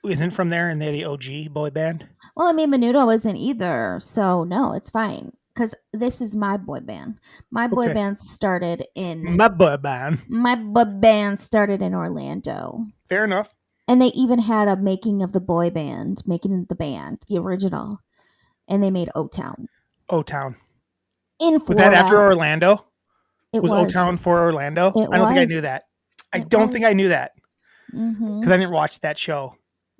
isn't from there and they're the OG boy band? Well, I mean, Menudo isn't either, so no, it's fine. Because this is my boy band. My boy Okay. band started in My boy band. my boy band started in Orlando. Fair enough. And they even had a making of the boy band, making the band, the original. And they made O-Town O-Town. in Was that after Florida. Orlando? It Was was. O-Town for Orlando? It I don't think I was. knew that. I It don't was. think I knew that Mm-hmm. because I didn't watch that show.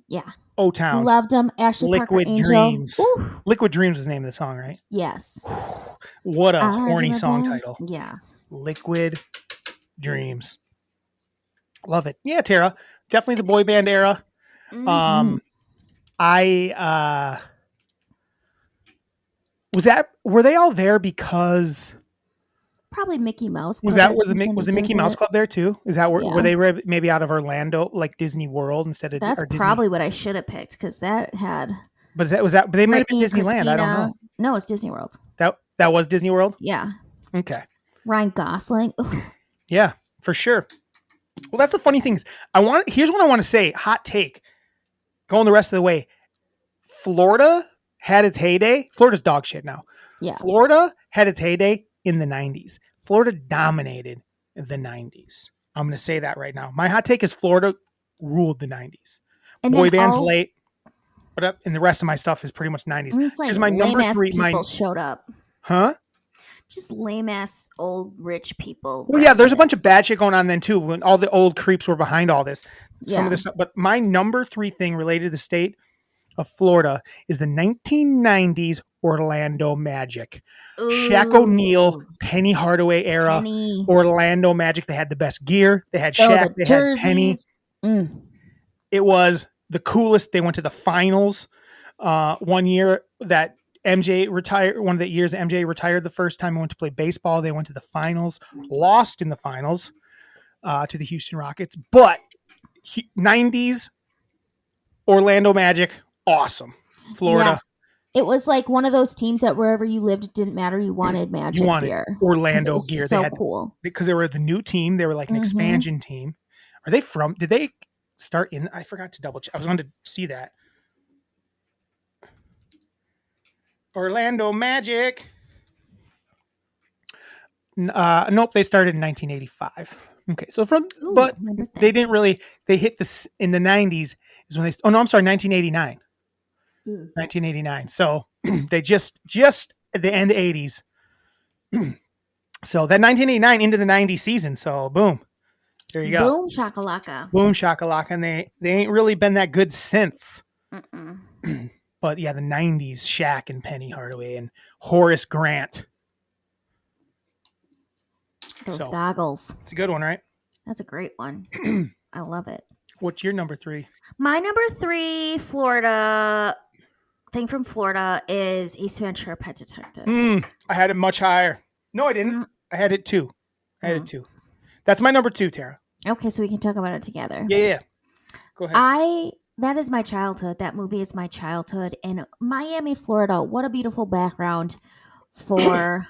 Yeah. O-Town. Loved them. Ashley Liquid Parker Angel. Dreams. Ooh, Liquid Dreams was the name of the song, right? yes. What a I horny Dream song Again. title. Yeah. Liquid Dreams. Love it. Yeah, Tara. Definitely the boy band era. Mhm. Were they all there because Probably Mickey Mouse. was Club that had where something was to the do Mickey with Mouse it. Club there too? Is that where Yeah. they maybe out of Orlando, like Disney World instead of That's or Disney? probably what I should have picked because that had But but they might have been Britney and Disneyland. I don't know. Christina. No, it's Disney World. That was Disney World. Yeah. Okay. Ryan Gosling. Ooh, Yeah, for sure. Well, that's the funny thing is here's what I want to say. Hot take. Going the rest of the way. Florida had its heyday. Florida's dog shit now. yeah. Florida had its heyday in the 90s. Florida dominated the 90s. I'm going to say that right now. My hot take is Florida ruled the 90s. And Boy then bands all, late, and the rest of my stuff is pretty much 90s. it's like Here's my number lame ass 3. people showed up. Huh? Just lame ass old rich people. Well, yeah, there's a bunch of bad shit going on then too. When all the old creeps were behind all this, some of this stuff. But my number 3 thing related to the state of Florida is the 1990s Orlando Magic. Shaq O'Neal, Penny Hardaway era, Penny. Orlando Magic. They had the best gear. They had Oh, Shaq. the They had Penny. jerseys. Mm. It was the coolest. They went to the finals one year that MJ retired. One of the years MJ retired the first time he went to play baseball. They went to the finals, lost in the finals to the Houston Rockets. But 90s Orlando Magic, awesome. Florida. Yes. It was like one of those teams that wherever you lived, it didn't matter. You wanted Magic You wanted gear. 'Cause Orlando it was gear. So They had cool. because they were the new team. They were like an Mhm. expansion team. Are they from? Did they start in? I forgot to double check. I was going to see that. Orlando Magic. Nope, they started in 1985. Okay, so Ooh, but my birthday. they didn't really. They hit this in the 90s is when they. Oh no, I'm sorry, 1989. 1989. So they just at the end 80s. So that 1989 into the 90s season. So boom, there you go. Boom shakalaka. Boom shakalaka, and they ain't really been that good since. Mm-mm. But yeah, the 90s, Shaq and Penny Hardaway and Horace Grant. Those So, goggles. it's a good one, right? That's a great one. I love it. What's your number 3? My number 3 Florida thing from Florida is Ace Ventura: Pet Detective. I had it much higher. No, I didn't. Mm. I had it 2. I had it 2. That's my number 2, Tara. Okay, so we can talk about it together. Yeah. Go ahead. That is my childhood. That movie is my childhood. And Miami, Florida, what a beautiful background for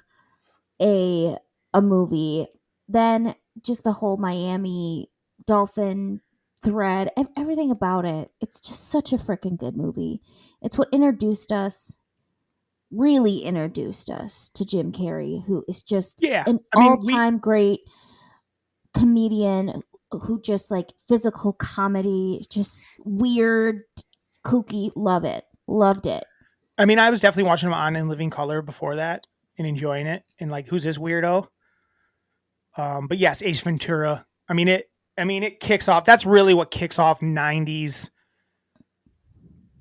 a movie. Then just the whole Miami dolphin thread, everything about it. It's just such a freaking good movie. It's what really introduced us to Jim Carrey, who is just an all-time great comedian who just like physical comedy, just weird, kooky. Loved it. I mean, I was definitely watching him on In Living Color before that and enjoying it. And like, who's this weirdo? But yes, Ace Ventura. I mean, it kicks off. That's really what kicks off 90s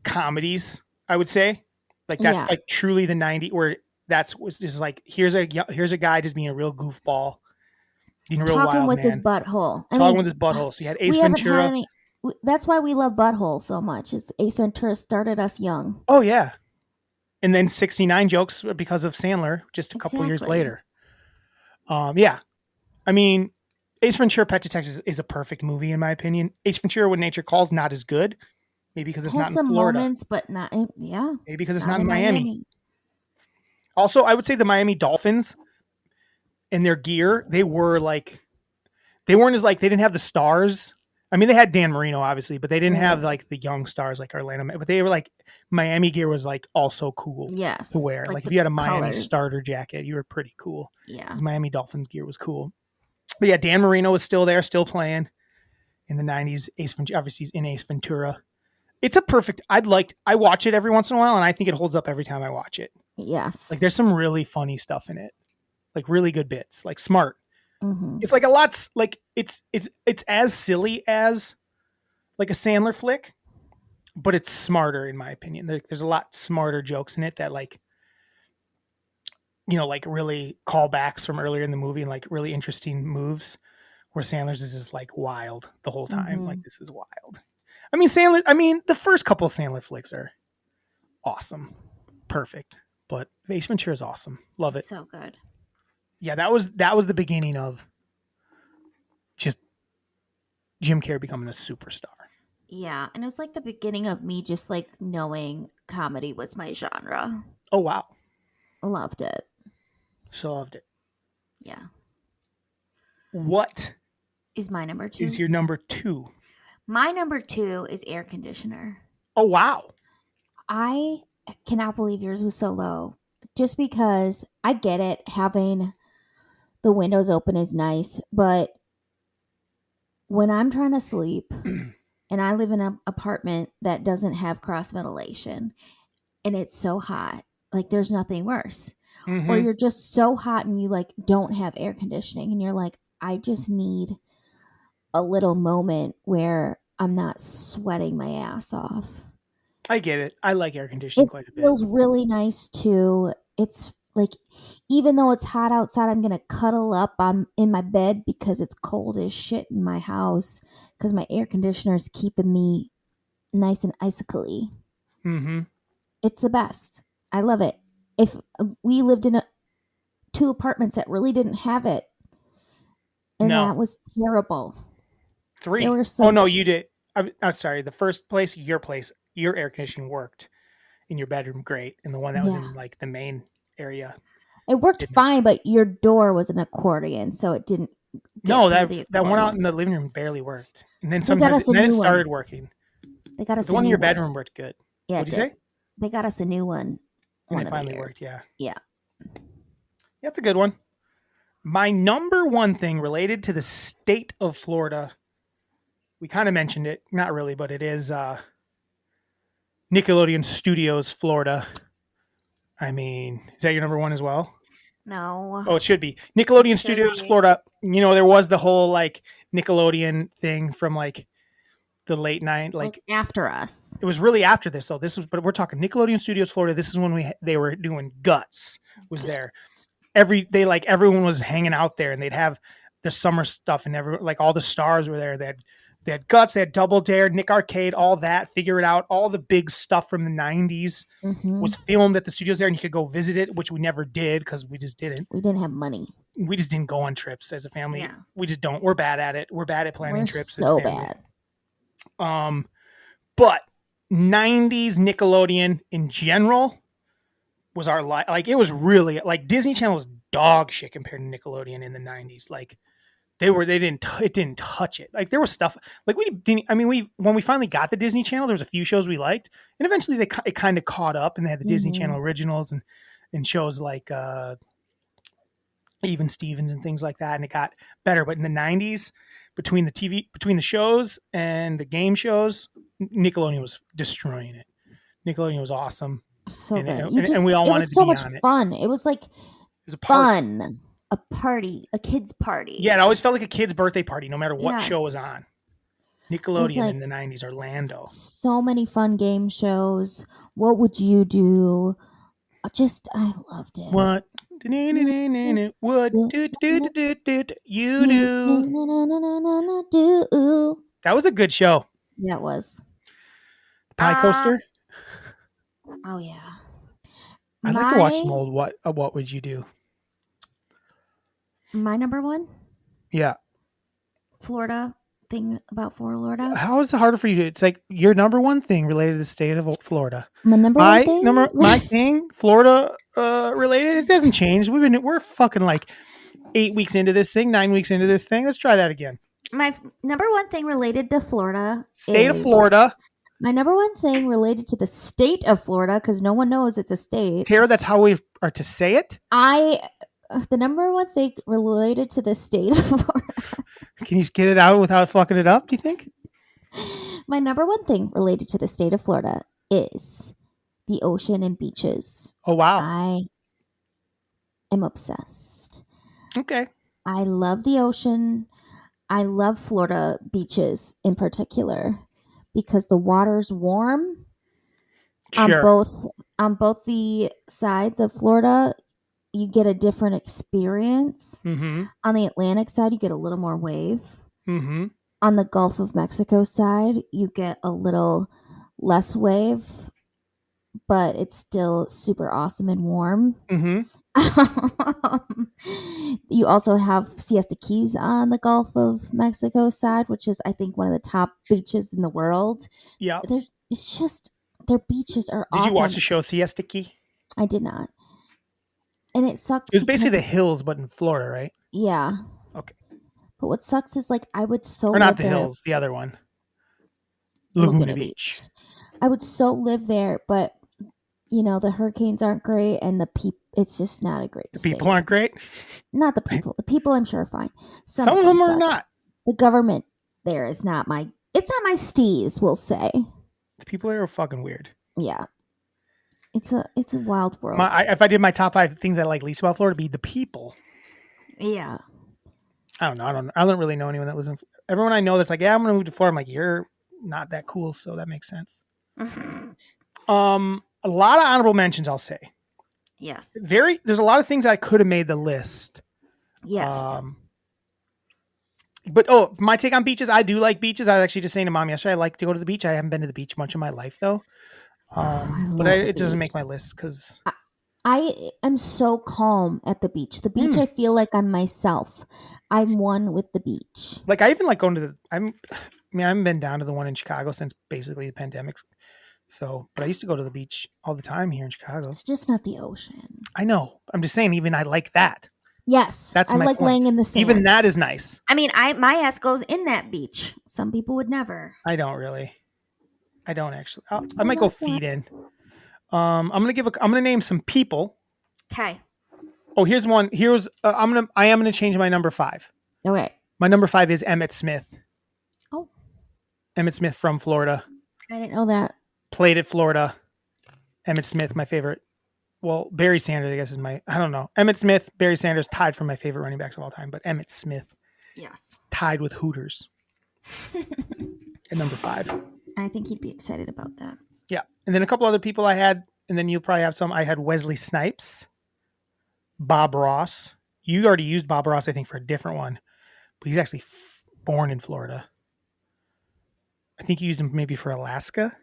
comedies, I would say. Like that's like truly the 90s where that's just like, here's a guy just being a real goofball. Getting real talking wild, with his man. butthole. Talking with his butthole. So you had Ace we haven't Ventura. had any. That's why we love butthole so much. Is Ace Ventura started us young. Oh yeah. And then 69 jokes because of Sandler just a couple years Exactly. later. Yeah. I mean, Ace Ventura: Pet Detective is a perfect movie in my opinion. Ace Ventura: When Nature Calls not as good, maybe because it's Has not in some Florida. moments, but not. Yeah. Maybe because it's not in Miami. Miami. Also, I would say the Miami Dolphins and their gear, they weren't as like, they didn't have the stars. I mean, they had Dan Marino obviously, but they didn't have like the young stars like Orlando. But they were like, Miami gear was like also cool Yes. to wear. Like if the you had a Miami colors. starter jacket, you were pretty cool. Yeah. Because Miami Dolphins gear was cool. But yeah, Dan Marino was still there, still playing in the 90s. Ace Ventura, obviously he's in Ace Ventura. It's a perfect, I watch it every once in a while and I think it holds up every time I watch it. Yes. Like there's some really funny stuff in it. Like really good bits, like smart. Mm-hmm. It's like a lot, like it's as silly as like a Sandler flick, but it's smarter in my opinion. There's a lot smarter jokes in it that like, like really callbacks from earlier in the movie and like really interesting moves where Sandler's is just like wild the whole time. Mm-hmm. Like this is wild. The first couple of Sandler flicks are awesome. Perfect. But Ace Ventura is awesome. Love it. So good. Yeah, that was the beginning of just Jim Carrey becoming a superstar. Yeah, and it was like the beginning of me just like knowing comedy was my genre. Oh wow. Loved it. So loved it. Yeah. What is my number 2? is your number 2? My number 2 is air conditioner. Oh wow. I cannot believe yours was so low. Just because I get it, having the windows open is nice, but when I'm trying to sleep and I live in an apartment that doesn't have cross ventilation and it's so hot, like there's nothing worse. Mm-hmm. Or you're just so hot and you like don't have air conditioning and you're like, I just need a little moment where I'm not sweating my ass off. I get it. I like air conditioning quite a bit. It feels really nice too. It's like, even though it's hot outside, I'm gonna cuddle up in my bed because it's cold as shit in my house because my air conditioner is keeping me nice and icicly. Mm-hmm. It's the best. I love it. If we lived in 2 apartments that really didn't have it, and No. that was terrible. 3. There were some. Oh no, you did. I'm sorry. The first place, your air conditioning worked in your bedroom, great, and the one that was in like the main area, it worked fine, but your door was an accordion, so it didn't. No, that one out in the living room barely worked, and then sometimes it started working. They got us the one in your bedroom worked good. Yeah, what'd you say? They got us a new one. And it finally worked. Yeah. Yeah. That's a good one. My number 1 thing related to the state of Florida, we kind of mentioned it, not really, but it is Nickelodeon Studios, Florida. I mean, is that your number 1 as well? No. Oh, it should be. Nickelodeon Studios, Florida. There was the whole like Nickelodeon thing from like the late night, like after us. It was really after this though. But we're talking Nickelodeon Studios, Florida. This is when they were doing Guts. Was there everyone was hanging out there, and they'd have the summer stuff, and all the stars were there. They had Guts, they had Double Dare, Nick Arcade, all that. Figure It Out, all the big stuff from the 90s was filmed at the studios there, and you could go visit it, which we never did because we just didn't. We didn't have money. We just didn't go on trips as a family. Yeah. We just don't. We're bad at it. We're bad at planning trips. So bad. But 90s Nickelodeon in general was our life. Like it was really like Disney Channel was dog shit compared to Nickelodeon in the 90s. Like it didn't touch it. Like there was stuff like when we finally got the Disney Channel, there was a few shows we liked, and eventually it kind of caught up, and they had the Disney Channel originals and shows like Even Stevens and things like that, and it got better. But in the 90s, between the shows and the game shows, Nickelodeon was destroying it. Nickelodeon was awesome. So good. And we all wanted to be on it. It was so much fun. It was like fun. A party, a kid's party. Yeah, it always felt like a kid's birthday party, no matter what show was on. Nickelodeon in the 90s, Orlando. So many fun game shows. What would you do? I loved it. What What do you do? Do. That was a good show. Yeah, it was. Pie Coaster. Oh yeah. I'd like to watch some old What Would You Do? My number one Yeah. Florida thing about Florida. How is it harder for you to? It's like your number one thing related to the state of Florida. My number one thing. My thing, Florida related. It doesn't change. We're fucking like 8 weeks into this thing, 9 weeks into this thing. Let's try that again. My number one thing related to Florida. State of Florida. My number one thing related to the state of Florida, because no one knows it's a state. Tara, that's how we are to say it. The number one thing related to the state of Florida. Can you get it out without fucking it up, do you think? My number one thing related to the state of Florida is the ocean and beaches. Oh, wow. I am obsessed. Okay. I love the ocean. I love Florida beaches in particular because the water's warm. Sure. On both the sides of Florida, you get a different experience. Mm-hmm. On the Atlantic side, you get a little more wave. Mm-hmm. On the Gulf of Mexico side, you get a little less wave, but it's still super awesome and warm. Mm-hmm. You also have Siesta Keys on the Gulf of Mexico side, which is, I think, one of the top beaches in the world. Yeah. It's just, their beaches are awesome. Did you watch the show Siesta Key? I did not. And it sucks. It was basically the hills, but in Florida, right? Yeah. Okay. But what sucks is, like, I would so or not live the there. hills, the other one. Laguna Beach. I would so live there, but you know, the hurricanes aren't great, and it's just not a great The state. people aren't great? Not the people. The people, I'm sure, are fine. Some of them are suck. not. The government there is not it's not my steez, we'll say. The people there are fucking weird. Yeah. It's a wild world. If I did my top 5 things I like least about Florida, it'd be the people. Yeah. I don't know. I don't really know anyone that lives in everyone I know that's like, yeah, I'm gonna move to Florida. I'm like, you're not that cool, so that makes sense. A lot of honorable mentions, I'll say. Yes. There's a lot of things I could have made the list. Yes. But my take on beaches, I do like beaches. I was actually just saying to Mom yesterday, I like to go to the beach. I haven't been to the beach much in my life though. It doesn't make my list because I am so calm at the beach. The beach, I feel like I'm myself. I'm one with the beach. Like I even like going to I haven't been down to the one in Chicago since basically the pandemic. So, but I used to go to the beach all the time here in Chicago. It's just not the ocean. I know. I'm just saying, even I like that. Yes. That's I my like point. laying in the sand. Even that is nice. I mean, my ass goes in that beach. Some people would never. I don't really. I don't actually. I might go feet in. I'm gonna name some people. Okay. Oh, here's one. I am gonna change my number 5. Okay. My number 5 is Emmett Smith. Oh. Emmett Smith from Florida. I didn't know that. Played at Florida. Emmett Smith, my favorite. Well, Barry Sanders, I guess, is I don't know. Emmett Smith, Barry Sanders, tied for my favorite running backs of all time. But Emmett Smith, yes, tied with Hooters at number 5. I think he'd be excited about that. Yeah. And then a couple other people I had, and then you'll probably have some. I had Wesley Snipes, Bob Ross. You already used Bob Ross, I think, for a different one. But he's actually born in Florida. I think you used him maybe for Alaska.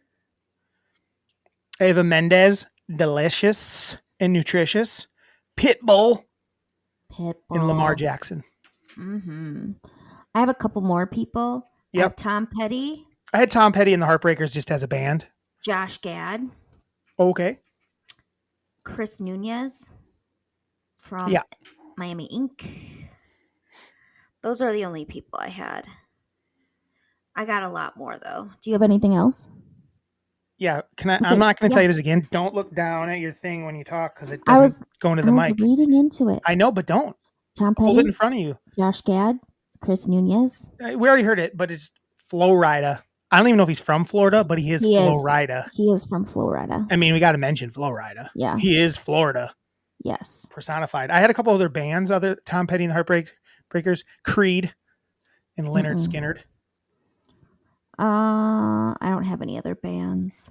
Eva Mendes, delicious and nutritious. Pitbull. And Lamar Jackson. Mm-hmm. I have a couple more people. Yep. I have Tom Petty. I had Tom Petty and the Heartbreakers just as a band. Josh Gad. Okay. Chris Nunez from Miami Ink. Those are the only people I had. I got a lot more though. Do you have anything else? Yeah, I'm not going to tell you this again. Don't look down at your thing when you talk because it doesn't go into the mic. I was reading into it. I know, but don't. Tom Petty. Hold it in front of you. Josh Gad. Chris Nunez. We already heard it, but it's Flo Rida. I don't even know if he's from Florida, but he is Flo Rida. He is from Florida. I mean, we got to mention Flo Rida. Yeah. He is Florida. Yes. Personified. I had a couple other bands, other Tom Petty and the Heartbreakers, Creed, and Leonard Skinner. I don't have any other bands.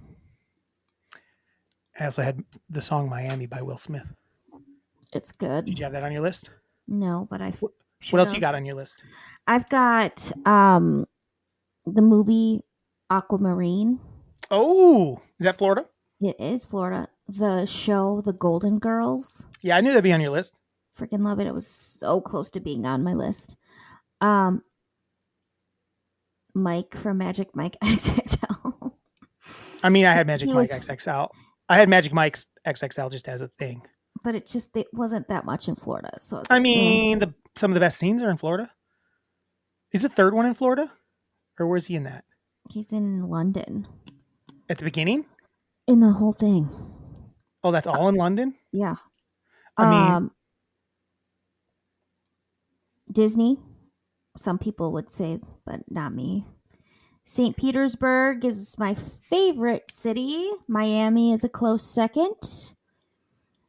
I also had the song Miami by Will Smith. It's good. Did you have that on your list? No, but I What else you got on your list? I've got the movie Aquamarine. Oh, is that Florida? It is Florida. The show The Golden Girls. Yeah, I knew that'd be on your list. Freaking love it. It was so close to being on my list. Mike from Magic Mike XXL. I mean, I had Magic He Mike was- XXL. I had Magic Mike's XXL just as a thing. But it wasn't that much in Florida. So I mean, some of the best scenes are in Florida. Is the third one in Florida? Or where's he in that? He's in London. At the beginning? In the whole thing. Oh, that's all in London? Yeah. I mean, Disney. Some people would say, but not me. St. Petersburg is my favorite city. Miami is a close second.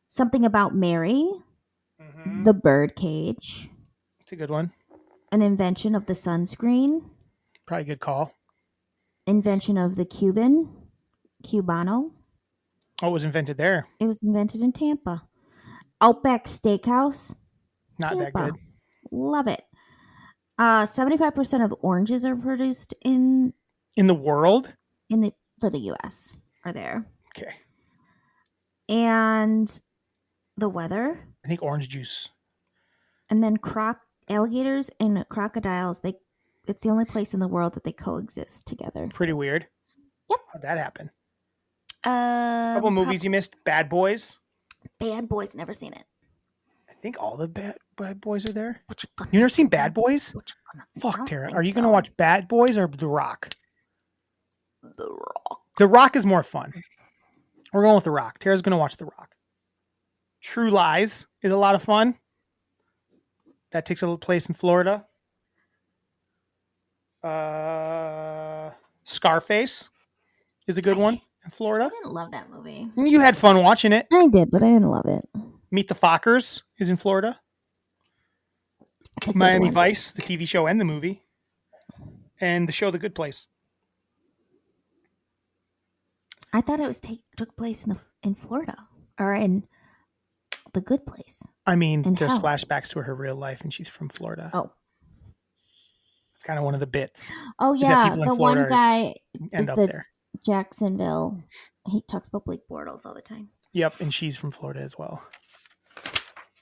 Something About Mary. The Birdcage. it's a good one. An invention of the sunscreen. Probably a good call. Invention of the Cubano. Oh, it was invented there. It was invented in Tampa. Outback Steakhouse. Not that Tampa. good. Love it. 75% of oranges are produced In the world? for the U.S. are there. Okay. And the weather. I think orange juice. And then alligators and crocodiles, it's the only place in the world that they coexist together. Pretty weird. Yep. How'd that happen? Couple movies you missed. Bad Boys. Bad Boys, never seen it. I think all the bad boys are there. You never seen Bad Boys? Fuck, Tara. Are you going to watch Bad Boys or The Rock? The Rock. The Rock is more fun. We're going with The Rock. Tara's going to watch The Rock. True Lies is a lot of fun. That takes a place in Florida. Scarface is a good one in Florida. I didn't love that movie. You had fun watching it. I did, but I didn't love it. Meet the Fockers is in Florida. It's a good Miami one. Vice, the TV show and the movie. And the show The Good Place. I thought it was took place in Florida or in The Good Place. I mean, In there's hell. flashbacks to her real life and she's from Florida. Oh. It's kind of one of the bits. Oh that yeah, people in the Florida one guy End is up the there. Jacksonville. He talks about Blake Bortles all the time. Yep, and she's from Florida as well.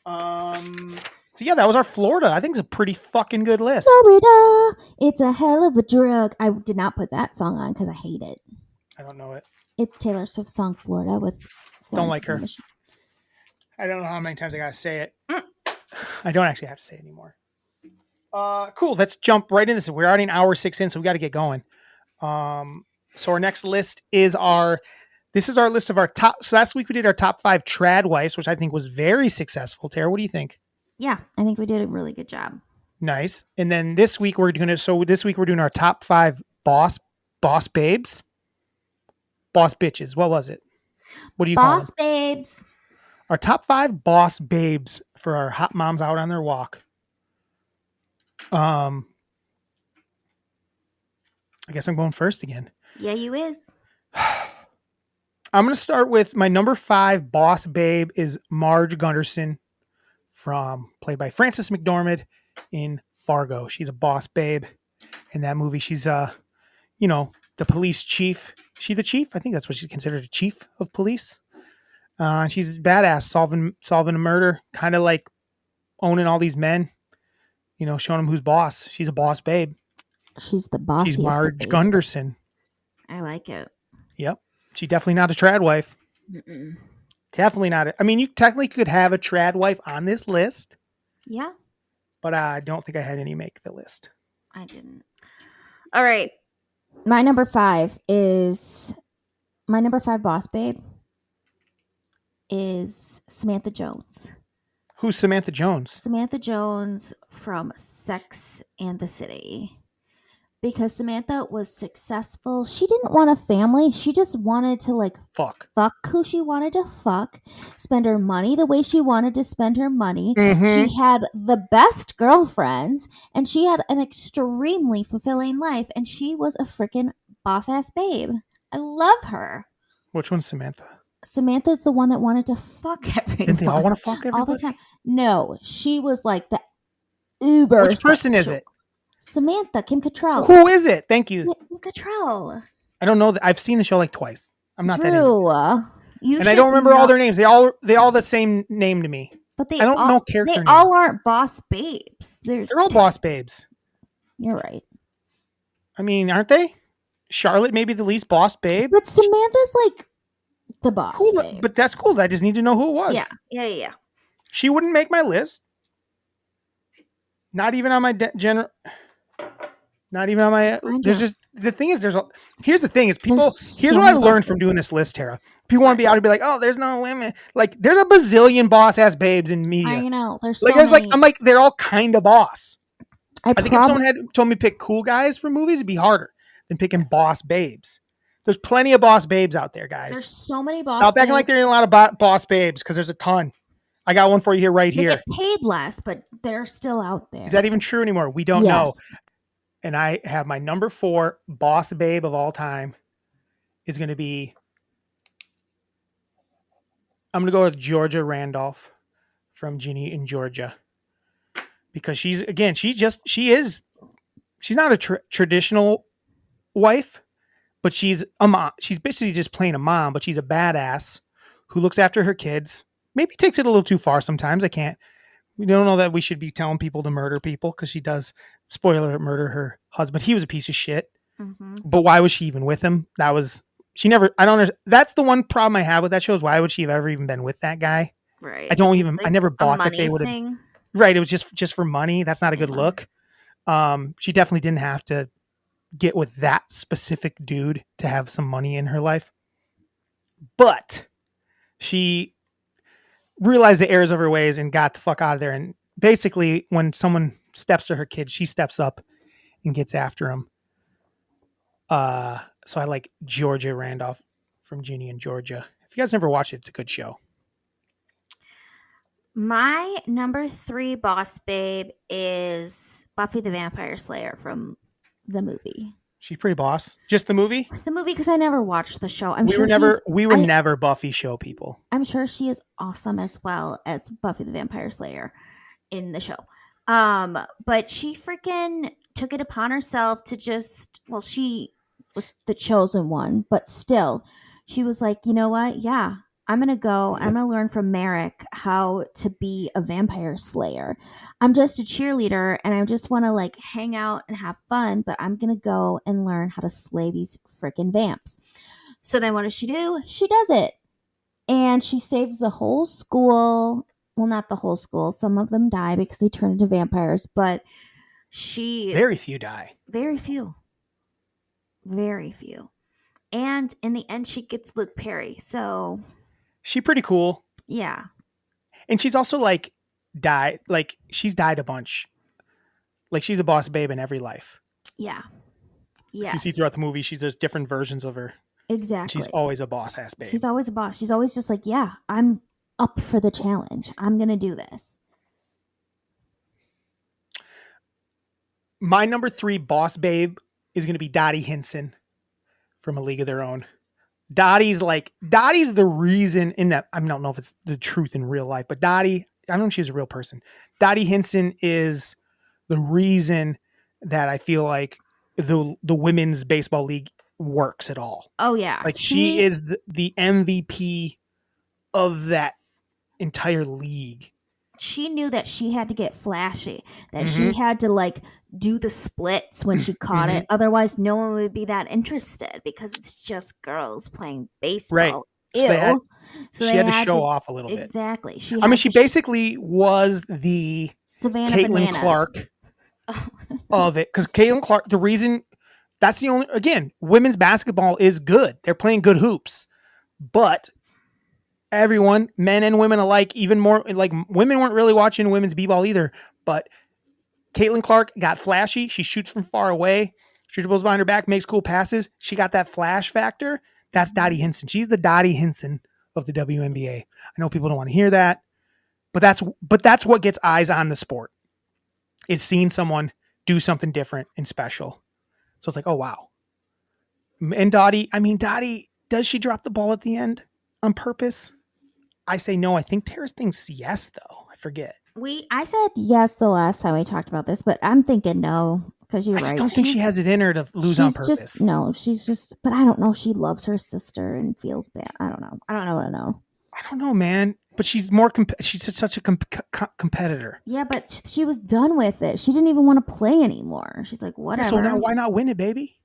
So yeah, that was our Florida. I think it's a pretty fucking good list. Florida, it's a hell of a drug. I did not put that song on because I hate it. I don't know it. It's Taylor Swift's song Florida with Don't like Florence her. and Michelle. I don't know how many times I gotta say it. I don't actually have to say it anymore. Cool. Let's jump right into this. We're already an hour 6 in, so we got to get going. So our next list is this is our list of our top. So last week we did our top 5 trad wives, which I think was very successful. Tara, what do you think? Yeah, I think we did a really good job. Nice. And then this week we're doing our top 5 boss babes, boss bitches. What was it? What do you call Boss them? babes. Our top 5 boss babes for our hot moms out on their walk. I guess I'm going first again. Yeah, you is. I'm going to start with my number 5 boss babe is Marge Gunderson, played by Frances McDormand in Fargo. She's a boss babe in that movie. She's the police chief. Is she the chief? I think that's what she's considered, a chief of police. She's badass, solving a murder, kind of like owning all these men. Showing them who's boss. She's a boss babe. She's the bossiest. She's Marge babe. Gunderson. I like it. Yep. She's definitely not a trad wife. Mm-mm. Definitely not. I mean, you technically could have a trad wife on this list, Yeah, but I don't think I had any make the list. I didn't. All right. My number 5 boss babe is Samantha Jones. Who's Samantha Jones? Samantha Jones from Sex and the City. Because Samantha was successful. She didn't want a family. She just wanted to Fuck. fuck who she wanted to fuck, spend her money the way she wanted to spend her money. Mhm. She had the best girlfriends and she had an extremely fulfilling life and she was a freaking boss ass babe. I love her. Which one's Samantha? Samantha's the one that wanted to fuck everyone. Didn't they all want to fuck everybody? all the time? No, she was like the uber. Which person is sexual- it? Samantha, Kim Cattrall. Who is it? Thank you. Kim Cattrall. I don't know. I've seen the show like twice. I'm not that into it. Drew, you And should I don't remember all know- their names. They all the same name to me. But they I don't all, know character They all names. aren't boss babes. They're all boss babes. You're right. I mean, aren't they? Charlotte maybe the least boss babe. But Samantha's like the boss Cool, babe. but that's cool. I just need to know who it was. Yeah. She wouldn't make my list. Not even on my general. Not even on my. There's just the thing is here's the thing is people. There's Here's so what I many learned boss from babes. doing this list, Tara. People want to be out and be like, oh, there's no women. Like there's a bazillion boss ass babes in media. I know. There's Like so I was many. like, I'm like they're all kind of boss. I think if someone had told me to pick cool guys for movies, it'd be harder than picking boss babes. There's plenty of boss babes out there, guys. There's so many boss Stop acting babes. like there ain't a lot of boss babes because there's a ton. I got one for you here right They here. get paid less, but they're still out there. Is that even true anymore? We don't know. Yes. And I have my number 4 boss babe of all time is going to be. I'm going to go with Georgia Randolph from Ginny in Georgia because she's not a traditional wife, but she's a mom. She's basically just playing a mom, but she's a badass who looks after her kids. Maybe takes it a little too far sometimes. We don't know that we should be telling people to murder people because she does, spoiler alert, murder her husband. He was a piece of shit. Mm-hmm. But why was she even with him? I don't understand. That's the one problem I have with that show is why would she have ever even been with that guy? Right. I never bought that they would have. Thing. Right. It was just for money. That's not a good look. She definitely didn't have to get with that specific dude to have some money in her life. But she realized the errors of her ways and got the fuck out of there. And basically, when someone steps to her kid, she steps up and gets after him. So I like Georgia Randolph from Ginny in Georgia. If you guys never watched it, it's a good show. My number 3 boss babe is Buffy the Vampire Slayer from the movie. She's pretty boss. Just the movie? The movie, because I never watched the show. We were never Buffy show people. I'm sure she is awesome as well as Buffy the Vampire Slayer in the show. But she freaking took it upon herself to she was the chosen one, but still, she was like, you know what? Yeah, I'm going to learn from Merrick how to be a vampire slayer. I'm just a cheerleader and I just want to like hang out and have fun, but I'm going to go and learn how to slay these freaking vamps. So then what does she do? She does it. And she saves the whole school. Well, not the whole school. Some of them die because they turn into vampires, but very few die. Very few. Very few. And in the end, she gets Luke Perry. So she's pretty cool. Yeah. And she's also she's died a bunch. Like she's a boss babe in every life. Yeah. Yes. You see throughout the movie, there's different versions of her. Exactly. She's always a boss ass babe. She's always a boss. She's always just like, yeah, I'm up for the challenge. I'm going to do this. My number 3 boss babe is going to be Dottie Hinson from A League of Their Own. Dottie's the reason in that, I don't know if it's the truth in real life, but Dottie, I don't know if she's a real person. Dottie Hinson is the reason that I feel like the women's baseball league works at all. Oh yeah. Like she is the MVP of that entire league. She knew that she had to get flashy, that she had to do the splits when she caught it. Otherwise, no one would be that interested because it's just girls playing baseball. Right. Ew. So she had to show off a little bit. Exactly. She basically was the Savannah Caitlin Bananas. Clark of it. Because Caitlin Clark, the reason that's the only, again, women's basketball is good. They're playing good hoops. But everyone, men and women alike, even more, like women weren't really watching women's b-ball either. But Caitlin Clark got flashy. She shoots from far away. She dribbles behind her back, makes cool passes. She got that flash factor. That's Dottie Hinson. She's the Dottie Hinson of the WNBA. I know people don't want to hear that, but that's what gets eyes on the sport, is seeing someone do something different and special. So it's like, oh wow. And Dottie, does she drop the ball at the end on purpose? I say no. I think Tara thinks yes, though. I forget. I said yes the last time we talked about this, but I'm thinking no because you're I just right. don't think she has it in her to lose on purpose. She's just, but I don't know. She loves her sister and feels bad. I don't know. I I don't know, man. But she's she's such a competitor. Yeah, but she was done with it. She didn't even want to play anymore. She's like, whatever. So now why not win it, baby?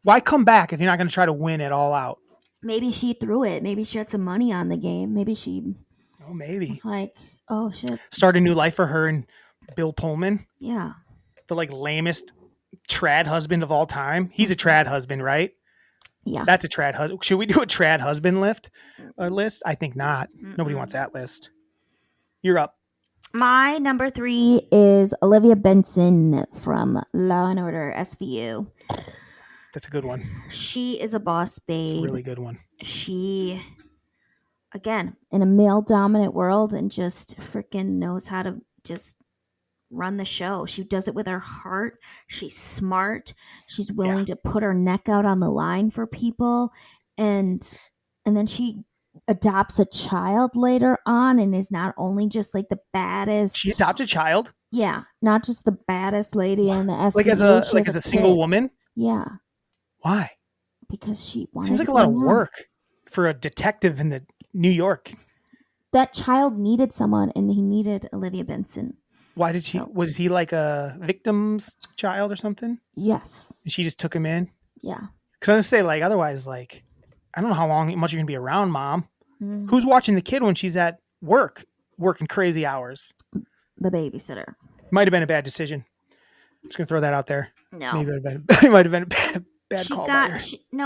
Why come back if you're not going to try to win it all out? Maybe she threw it. Maybe she had some money on the game. Maybe she maybe. was like, oh shit. Start a new life for her and Bill Pullman. Yeah. The like lamest trad husband of all time. He's a trad husband, right? Yeah. That's a trad husband. Should we do a trad husband list? I think not. Nobody wants that list. You're up. My number 3 is Olivia Benson from Law and Order SVU. That's a good one. She is a boss babe. Really good one. She, again, in a male dominant world and just freaking knows how to just run the show. She does it with her heart. She's smart. She's willing to put her neck out on the line for people. And then she adopts a child later on and is not only just like the baddest. She adopts a child? Yeah. Not just the baddest lady in the SVU. Like as a single woman? Yeah. Why? Because she wanted. Seems like a lot of work for a detective in the New York. That child needed someone, and he needed Olivia Benson. Why did she? Was he like a victim's child or something? Yes. And she just took him in. Yeah. Because I'm gonna say, like, otherwise, like, I don't know how much you're gonna be around, Mom. Who's watching the kid when she's at work, working crazy hours? The babysitter. Might have been a bad decision. I'm just gonna throw that out there. No. Maybe it might have been a bad call.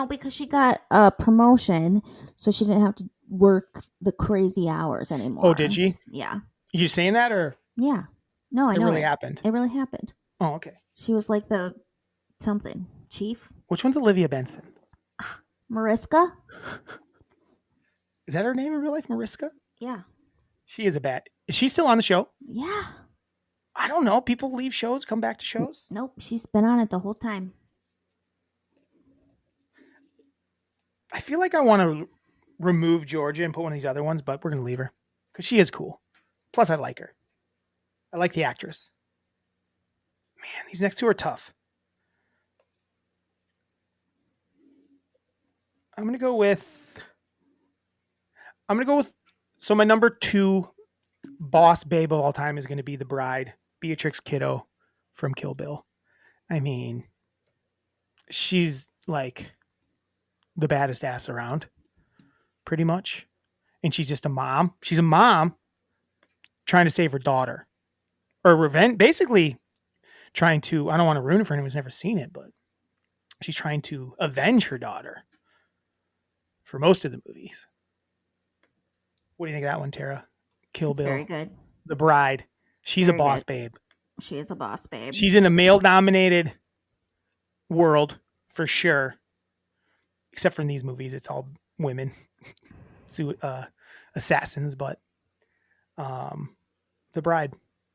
Because she got a promotion, so she didn't have to work the crazy hours anymore. Oh, did she? Yeah. You saying that or? Yeah. No, I know. It really happened. It really happened. Oh, okay. She was like the something chief. Which one's Olivia Benson? Mariska? Is that her name in real life, Mariska? Yeah. She is a bad. Is she still on the show? Yeah. I don't know. People leave shows, come back to shows. Nope. She's been on it the whole time. I feel like I want to remove Georgia and put one of these other ones, but we're going to leave her because she is cool. Plus, I like her. I like the actress. Man, these next two are tough. I'm going to go with. So my number 2 boss babe of all time is going to be the bride, Beatrix Kiddo from Kill Bill. I mean, she's like the baddest ass around, pretty much. And she's just a mom. She's a mom trying to save her daughter. Or revenge, basically trying to, I don't want to ruin it for anyone who's never seen it, but she's trying to avenge her daughter for most of the movies. What do you think of that one, Tara? Kill Bill. Very good. The bride. She's a boss babe. She is a boss babe. She's in a male-dominated world for sure. Except for in these movies, it's all women, assassins. But the bride,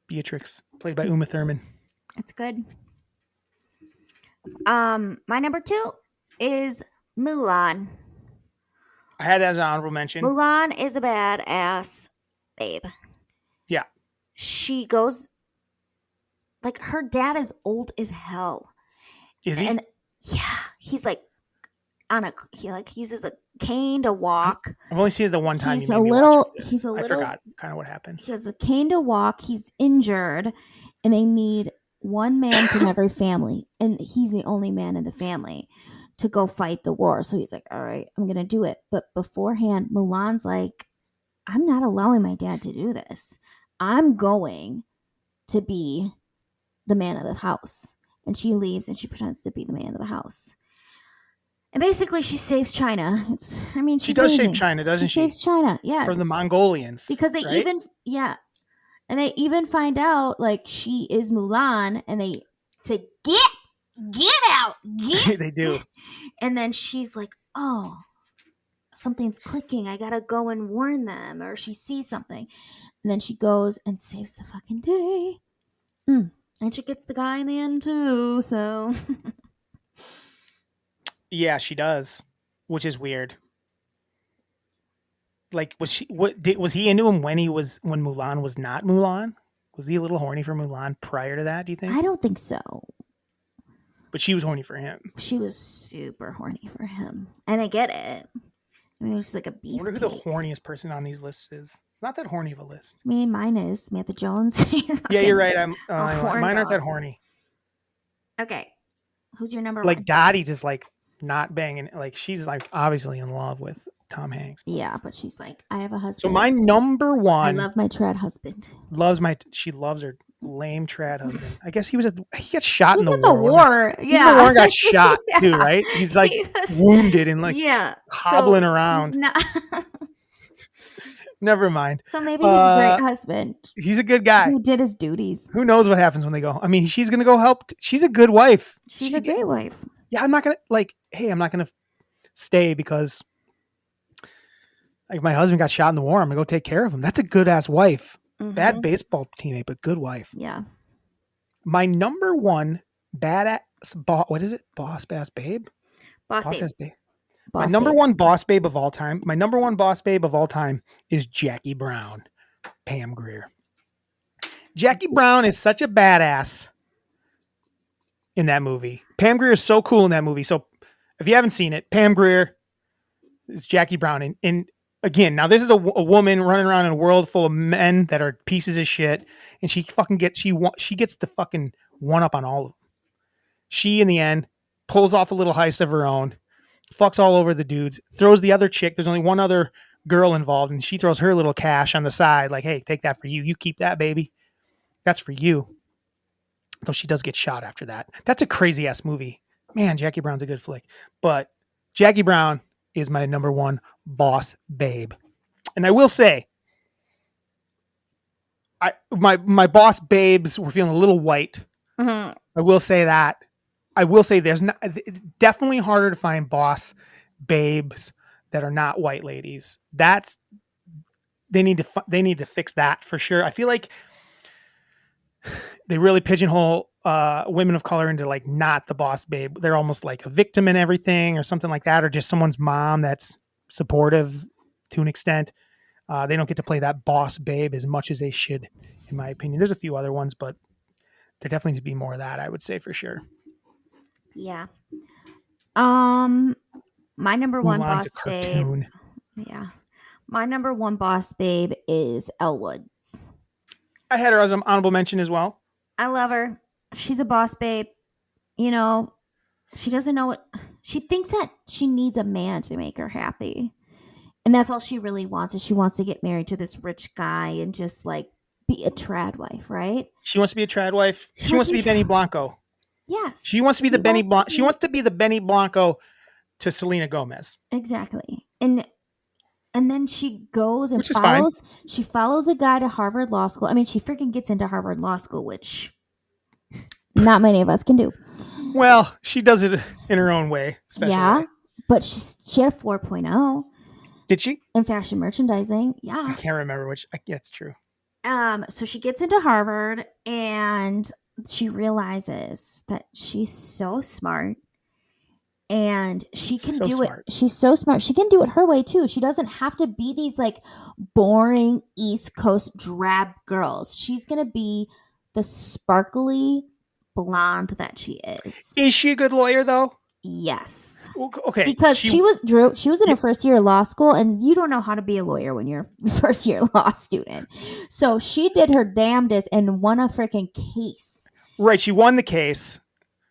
Beatrix, played by Uma Thurman. It's good. My number 2 is Mulan. I had that as an honorable mention. Mulan is a badass babe. Yeah. She goes, like, her dad is old as hell. Is he? And yeah, he's like he like uses a cane to walk. I've only seen it the one time. He's a little. I forgot kind of what happened. He has a cane to walk. He's injured, and they need one man from every family, and he's the only man in the family to go fight the war. So he's like, all right, I'm going to do it. But beforehand, Mulan's like, I'm not allowing my dad to do this. I'm going to be the man of the house. And she leaves and she pretends to be the man of the house. And basically she saves China. She does save China, doesn't she? She saves China, yes. From the Mongolians. Because they and they even find out, like, she is Mulan, and they say, get out, get. They do. And then she's like, oh, something's clicking. I gotta go and warn them. Or she sees something. And then she goes and saves the fucking day. And she gets the guy in the end, too, so. Yeah, she does. Which is weird. Like, was he into him when Mulan was not Mulan? Was he a little horny for Mulan prior to that? Do you think? I don't think so. But she was horny for him. She was super horny for him, and I get it. I mean, it was like a I beef. wonder who the horniest person on these lists is. It's not that horny of a list. I mean, mine is Samantha Jones. Yeah, you're right. horn Mine aren't dog. that horny. Okay, who's your number Like one? Dottie just like not banging. Like she's like obviously in love with Tom Hanks. Yeah, but she's like, I have a husband. So my number I one love my trad husband. she loves her lame trad husband. I guess he got shot He's in the at the war. war. He's in Yeah, the war and got shot Yeah. too, right? He's like He was- wounded and like yeah, hobbling so around. he's not- Never mind. so maybe he's a great husband He's a good guy. who did his duties. Who knows what happens when they go? I mean, she's gonna go help. She's a good wife. She's a great wife. Yeah, I'm not gonna hey, I'm not gonna stay because like my husband got shot in the war. I'm gonna go take care of him. That's a good ass wife. Bad baseball teammate, but good wife. Yeah. My number one badass what is it? Boss ass babe? Boss babe. ass babe. Boss My number babe. one boss babe of all time. My number one boss babe of all time is Jackie Brown, Pam Grier. Jackie Brown is such a badass in that movie. Pam Grier is so cool in that movie. So if you haven't seen it, Pam Grier is Jackie Brown. And again, now this is a woman running around in a world full of men that are pieces of shit. And she gets the fucking one up on all of them. She, in the end, pulls off a little heist of her own, fucks all over the dudes, throws the other chick. There's only one other girl involved, and she throws her little cash on the side, like, hey, take that for you. You keep that, baby. That's for you. Though she does get shot after that. That's a crazy ass movie. Man, Jackie Brown's a good flick. But Jackie Brown is my number one boss babe. And I will say, my boss babes were feeling a little white. Mhm. I will say that. I will say there's not definitely harder to find boss babes that are not white ladies. They need to fix that for sure. I feel like they really pigeonhole women of color into like not the boss babe. They're almost like a victim in everything or something like that, or just someone's mom that's supportive to an extent. They don't get to play that boss babe as much as they should, in my opinion. There's a few other ones, but there definitely needs to be more of that, I would say for sure. Yeah. My number one Mulan's boss a cartoon. babe. Yeah. My number one boss babe is Elle Woods. I had her as an honorable mention as well. I love her. She's a boss babe. You know, she doesn't know what she thinks that she needs a man to make her happy. And that's all she really wants is she wants to get married to this rich guy and just like be a trad wife, right? She wants to be a trad wife. She wants to be Benny Blanco. Yes. She wants to be the Benny Blanco. She wants to be the Benny Blanco to Selena Gomez. Exactly. And then she goes and Which is fine. She follows a guy to Harvard Law School. I mean, she freaking gets into Harvard Law School, which not many of us can do. Well, she does it in her own way. Yeah, Way. but she had a 4.0 Did she? in fashion merchandising. I Yeah. can't remember which. Yeah, it's true. So she gets into Harvard and she realizes that she's so smart and she can So do smart. it. She's so smart. She can do it her way too. She doesn't have to be these like boring East Coast drab girls. She's going to be the sparkly blonde that she is. Is she a good lawyer though? Yes. Okay. Because she was in her first year of law school, and you don't know how to be a lawyer when you're a first year law student. So she did her damnedest and won a freaking case. Right. She won the case,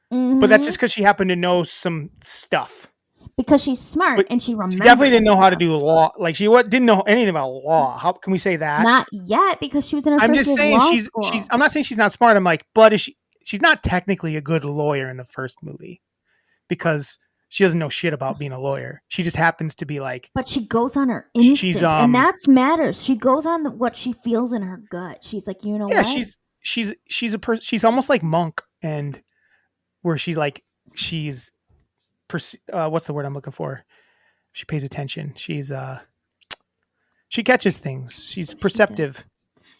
but that's just because she happened to know some stuff. Because she's smart But and she remembers. She definitely didn't know how to stuff. do law. Like didn't know anything about law. How can we say that? Not yet, because she was in her I'm first just year saying of law she's school. I'm not saying she's not smart. I'm like, but she's not technically a good lawyer in the first movie because she doesn't know shit about being a lawyer. She just happens to be like. But she goes on her instinct, She's, and that's matters. She goes on what she feels in her gut. She's like, you know Yeah, what? she's a person. She's almost like Monk, and where she's what's the word I'm looking for? She pays attention. She catches things. She's perceptive,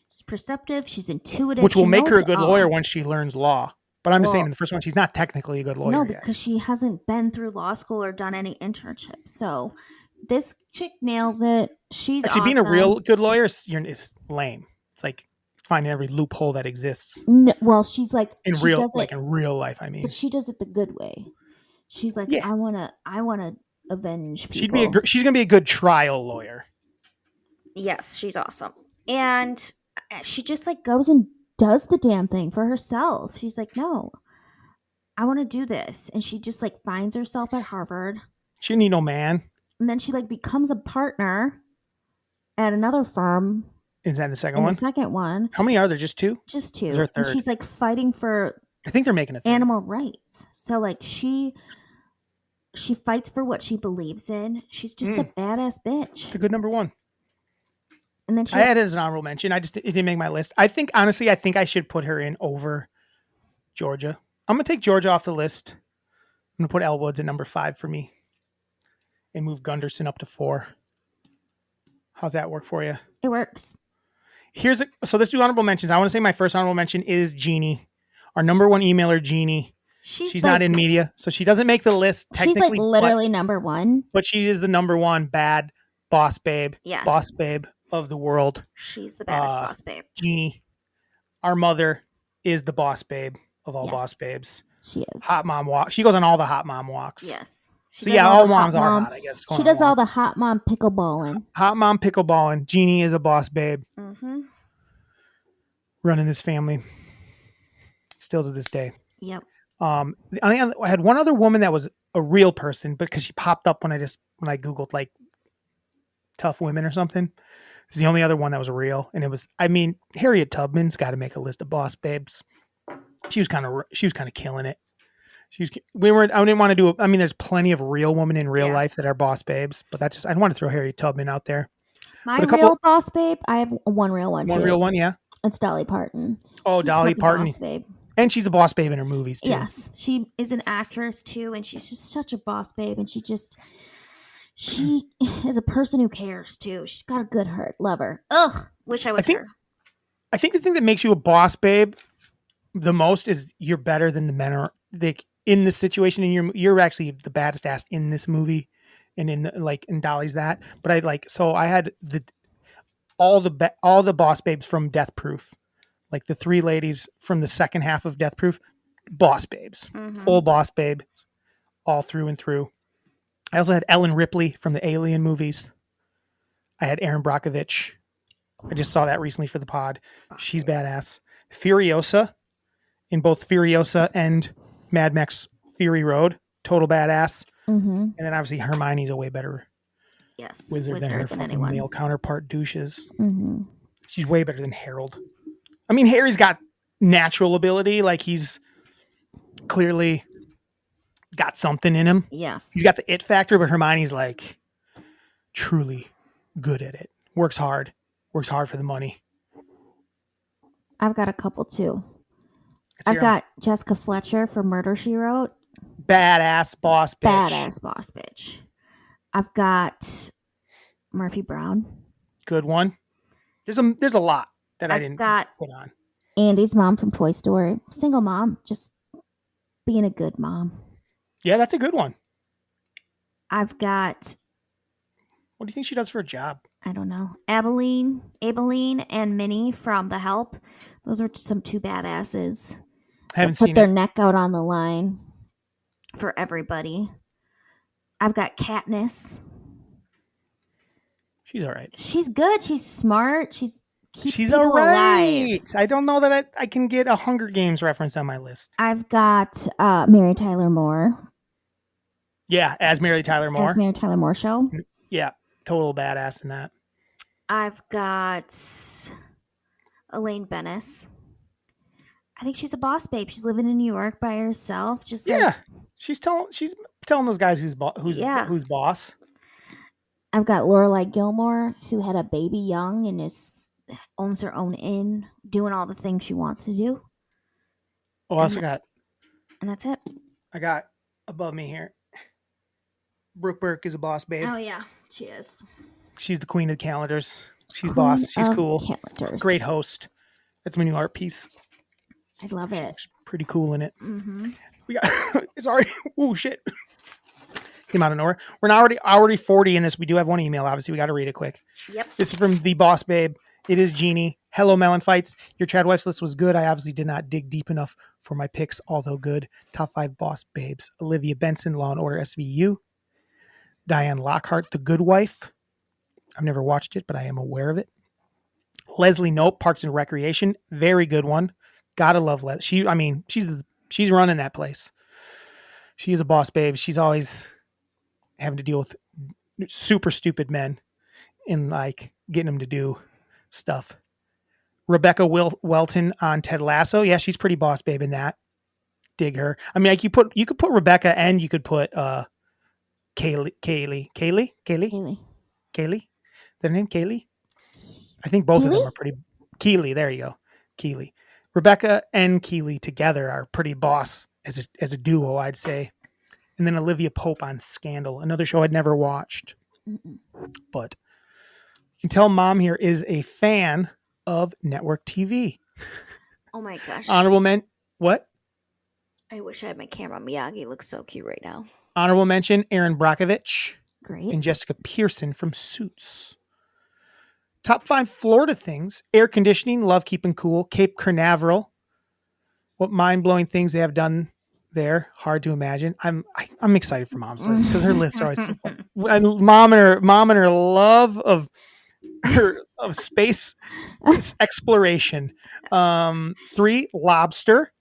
She's perceptive. She's intuitive. which will She make her a knows good all. lawyer once she learns law. But I'm just saying Well, in the first one, she's not technically a good lawyer No, yet. because she hasn't been through law school or done any internships. So This chick nails it. She's Actually, being awesome. a real good lawyer is lame. It's like finding every loophole that exists Well, she's like in she real, does it, like in real life. I mean, but she does it the good way. She's like, yeah, I wanna avenge people. she's gonna be a good trial lawyer. Yes, she's awesome. And she just like goes and does the damn thing for herself. She's like, no, I want to do this. And she just like finds herself at Harvard. She didn't need no man. And then she like becomes a partner at another firm. Is that the second in one? The second one. How many are there? Just two? Just Is there two. a And third? she's like fighting for I think they're making a third. animal rights. So like she fights for what she believes in. She's just a badass bitch. It's a good number one. And then I had it as an honorable mention. It didn't make my list. I think honestly, I should put her in over Georgia. I'm gonna take Georgia off the list. I'm gonna put Elle Woods at number 5 for me, and move Gunderson up to 4. How's that work for you? It works. So let's do honorable mentions. I want to say my first honorable mention is Jeannie, our number 1 emailer, Jeannie. She's like, not in media, so she doesn't make the list technically. She's like literally number 1. But she is the number 1 bad boss babe. Yes. Boss babe of the world. She's the baddest boss babe. Jeannie, our mother, is the boss babe of all Yes. boss babes. She is. Hot mom walk. She goes on all the hot mom walks. Yes. So yeah, all moms are hot, I guess. She does all the hot mom pickleballing. Hot mom pickleballing. Jeannie is a boss babe. Mm-hmm. Running this family. Still to this day. Yep. I had one other woman that was a real person, but because she popped up when I Googled like tough women or something. It's the only other one that was real. And it was, Harriet Tubman's got to make a list of boss babes. She was kind of killing it. I didn't want to do there's plenty of real women in real life that are boss babes, but I didn't want to throw Harriet Tubman out there. My real boss babe, I have one real one too. One real one, yeah. It's Dolly Parton. Oh, She's Dolly Parton. boss babe. And she's a boss babe in her movies too. Yes. She is an actress too, and she's just such a boss babe, and she is a person who cares too. She's got a good heart. Love her. Ugh. Wish I was her. I think the thing that makes you a boss babe the most is you're better than the men are in this situation, and you're actually the baddest ass in this movie, and in Dolly's that. But I had all the boss babes from Death Proof, like the 3 ladies from the second half of Death Proof, boss babes, full boss babes, all through and through. I also had Ellen Ripley from the Alien movies. I had Erin Brockovich. I just saw that recently for the pod. She's badass. Furiosa in both Furiosa and Mad Max Fury Road. Total badass. Mm-hmm. And then obviously Hermione's a way better wizard than her fucking male counterpart douches. Mm-hmm. She's way better than Harold. Harry's got natural ability. Like he's clearly got something in him. Yes. He's got the it factor, but Hermione's like truly good at it. Works hard for the money. I've got a couple too. I've got Jessica Fletcher for Murder, She Wrote. Badass boss bitch. Badass boss bitch. I've got Murphy Brown. Good one. There's a lot that I didn't put on. Andy's mom from Toy Story. Single mom. Just being a good mom. Yeah, that's a good one. I've got... What do you think she does for a job? I don't know. Abilene and Minnie from The Help. Those are some 2 badasses. I haven't seen put their neck out on the line for everybody. I've got Katniss. She's all right. She's good. She's smart. She's all right. Alive. I don't know that I can get a Hunger Games reference on my list. I've got Mary Tyler Moore. Yeah, as Mary Tyler Moore. As Mary Tyler Moore show. Yeah, total badass in that. I've got Elaine Bennis. I think she's a boss babe. She's living in New York by herself. Just she's telling those guys who's boss. I've got Lorelai Gilmore, who had a baby young and owns her own inn, doing all the things she wants to do. Oh, I also got, and that's it. I got above me here. Brooke Burke is a boss babe. Oh yeah, she is. She's the queen of calendars. She's boss. She's cool. Calendars. Great host. That's my new art piece. I love it. She's pretty cool in it. Mm-hmm. We got. Sorry. Oh shit. Came out of nowhere. We're not already 40 in this. We do have one email. Obviously, we got to read it quick. Yep. This is from the Boss Babe. It is Jeannie. Hello, Melon Fights. Your Chad Wife's list was good. I obviously did not dig deep enough for my picks, although good. Top 5 Boss Babes. Olivia Benson, Law and Order SVU. Diane Lockhart, The Good Wife. I've never watched it, but I am aware of it. Leslie Knope, Parks and Recreation. Very good one. Gotta love Leslie. She's running that place. She is a boss babe. She's always having to deal with super stupid men and like getting them to do stuff. Rebecca Welton on Ted Lasso. Yeah, she's pretty boss babe in that. Dig her. I mean, like you could put Rebecca and you could put Kaylee. Is that her name? Kaylee? I think both of them are pretty. Keely, there you go. Keely. Rebecca and Keely together are pretty boss as a duo, I'd say. And then Olivia Pope on Scandal, another show I'd never watched. But you can tell Mom here is a fan of network TV. Oh my gosh. What? I wish I had my camera. Miyagi looks so cute right now. Honorable mention, Aaron Brockovich. Great. And Jessica Pearson from Suits. Top 5 Florida things. Air conditioning, love keeping cool. Cape Canaveral. What mind-blowing things they have done there. Hard to imagine. I'm excited for Mom's list because her lists are always so fun. And Mom and her love of space exploration. 3, lobster.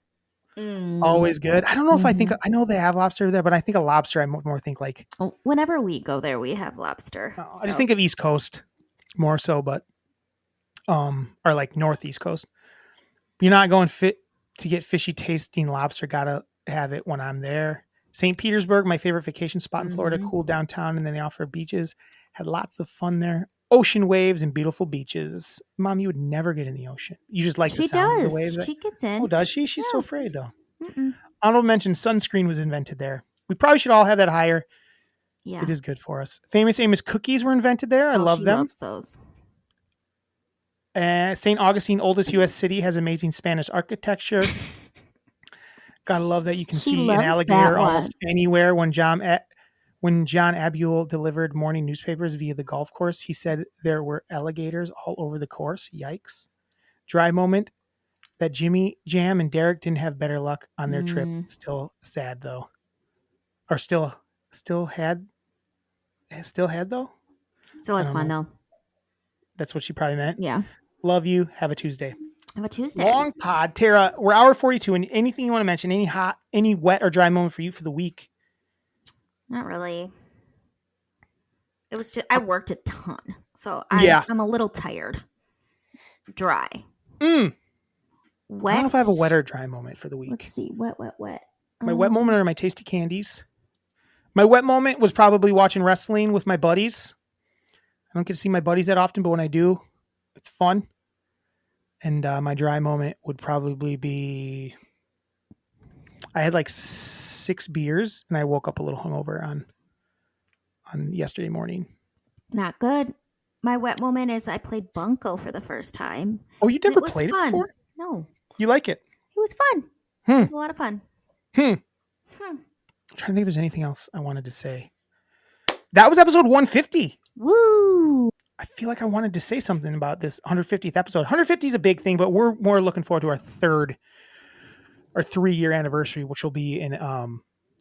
Always good. I don't know if I know they have lobster there, but I think a lobster, I more think like. Whenever we go there, we have lobster. I just think of East Coast more so, but or like Northeast Coast. You're not going fit to get fishy tasting lobster. Gotta have it when I'm there. St. Petersburg, my favorite vacation spot in Florida. Cool downtown, and then they offer beaches. Had lots of fun there. Ocean waves and beautiful beaches. Mom, you would never get in the ocean. You just like the sound of the waves. She gets in. Oh, does she? She's so afraid though. Honorable mention: sunscreen was invented there. We probably should all have that higher. Yeah, it is good for us. Famous Amos cookies were invented there. I love them. Loves those. St. Augustine, oldest U.S. city, has amazing Spanish architecture. Gotta love that you can see an alligator almost anywhere. When John Abule delivered morning newspapers via the golf course, he said there were alligators all over the course. Yikes. Dry moment that Jimmy Jam and Derek didn't have better luck on their trip. Still sad though. Or still had though? Still had fun though. That's what she probably meant. Yeah. Love you. Have a Tuesday. Have a Tuesday. Long pod. Tara, we're hour 42. And anything you want to mention? Any wet or dry moment for you for the week? Not really. It was just, I worked a ton. So I'm a little tired. Dry. Wet. I don't know if I have a wet or dry moment for the week. Let's see. Wet. My wet moment are my tasty candies. My wet moment was probably watching wrestling with my buddies. I don't get to see my buddies that often, but when I do, it's fun. And my dry moment would probably be I had like 6 beers and I woke up a little hungover on yesterday morning. Not good. My wet moment is I played Bunko for the first time. Oh, you never played it before? No. You like it? It was fun. It was a lot of fun. I'm trying to think if there's anything else I wanted to say. That was episode 150. Woo! I feel like I wanted to say something about this 150th episode. 150 is a big thing, but we're more looking forward to our 3-year anniversary, which will be in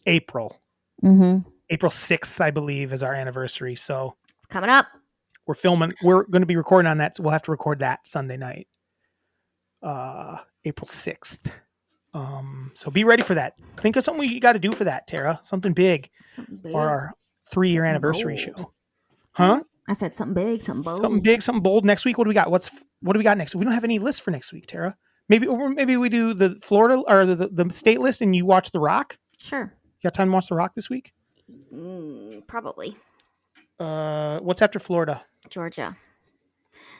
April. April 6th, I believe, is our anniversary. So it's coming up. We're filming. We're going to be recording on that. So we'll have to record that Sunday night, April 6th. So be ready for that. Think of something we got to do for that, Tara. Something big for our 3-year anniversary show. Huh? I said something big, something bold. Something big, something bold. Next week, what do we got? What do we got next week? We don't have any list for next week, Tara. Maybe we do the Florida or the state list and you watch The Rock? Sure. You got time to watch The Rock this week? Probably. What's after Florida? Georgia.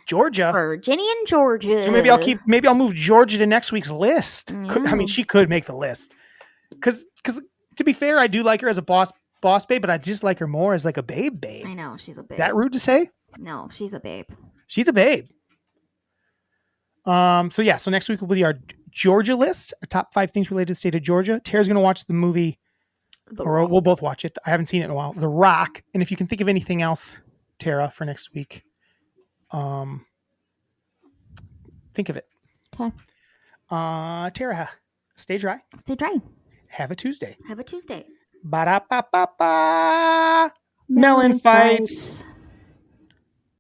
Virginia and Georgia. So maybe I'll move Georgia to next week's list. She could make the list. Because to be fair, I do like her as a boss babe, but I just like her more as like a babe. I know, she's a babe. Is that rude to say? No, she's a babe. She's a babe. So next week will be our Georgia list, our top 5 things related to the state of Georgia. Tara's going to watch the movie Or we'll both watch it. I haven't seen it in a while. The Rock. And if you can think of anything else, Tara, for next week, think of it. Okay. Tara, stay dry. Stay dry. Have a Tuesday. Have a Tuesday. Ba-da-ba-ba-ba. Melon fights.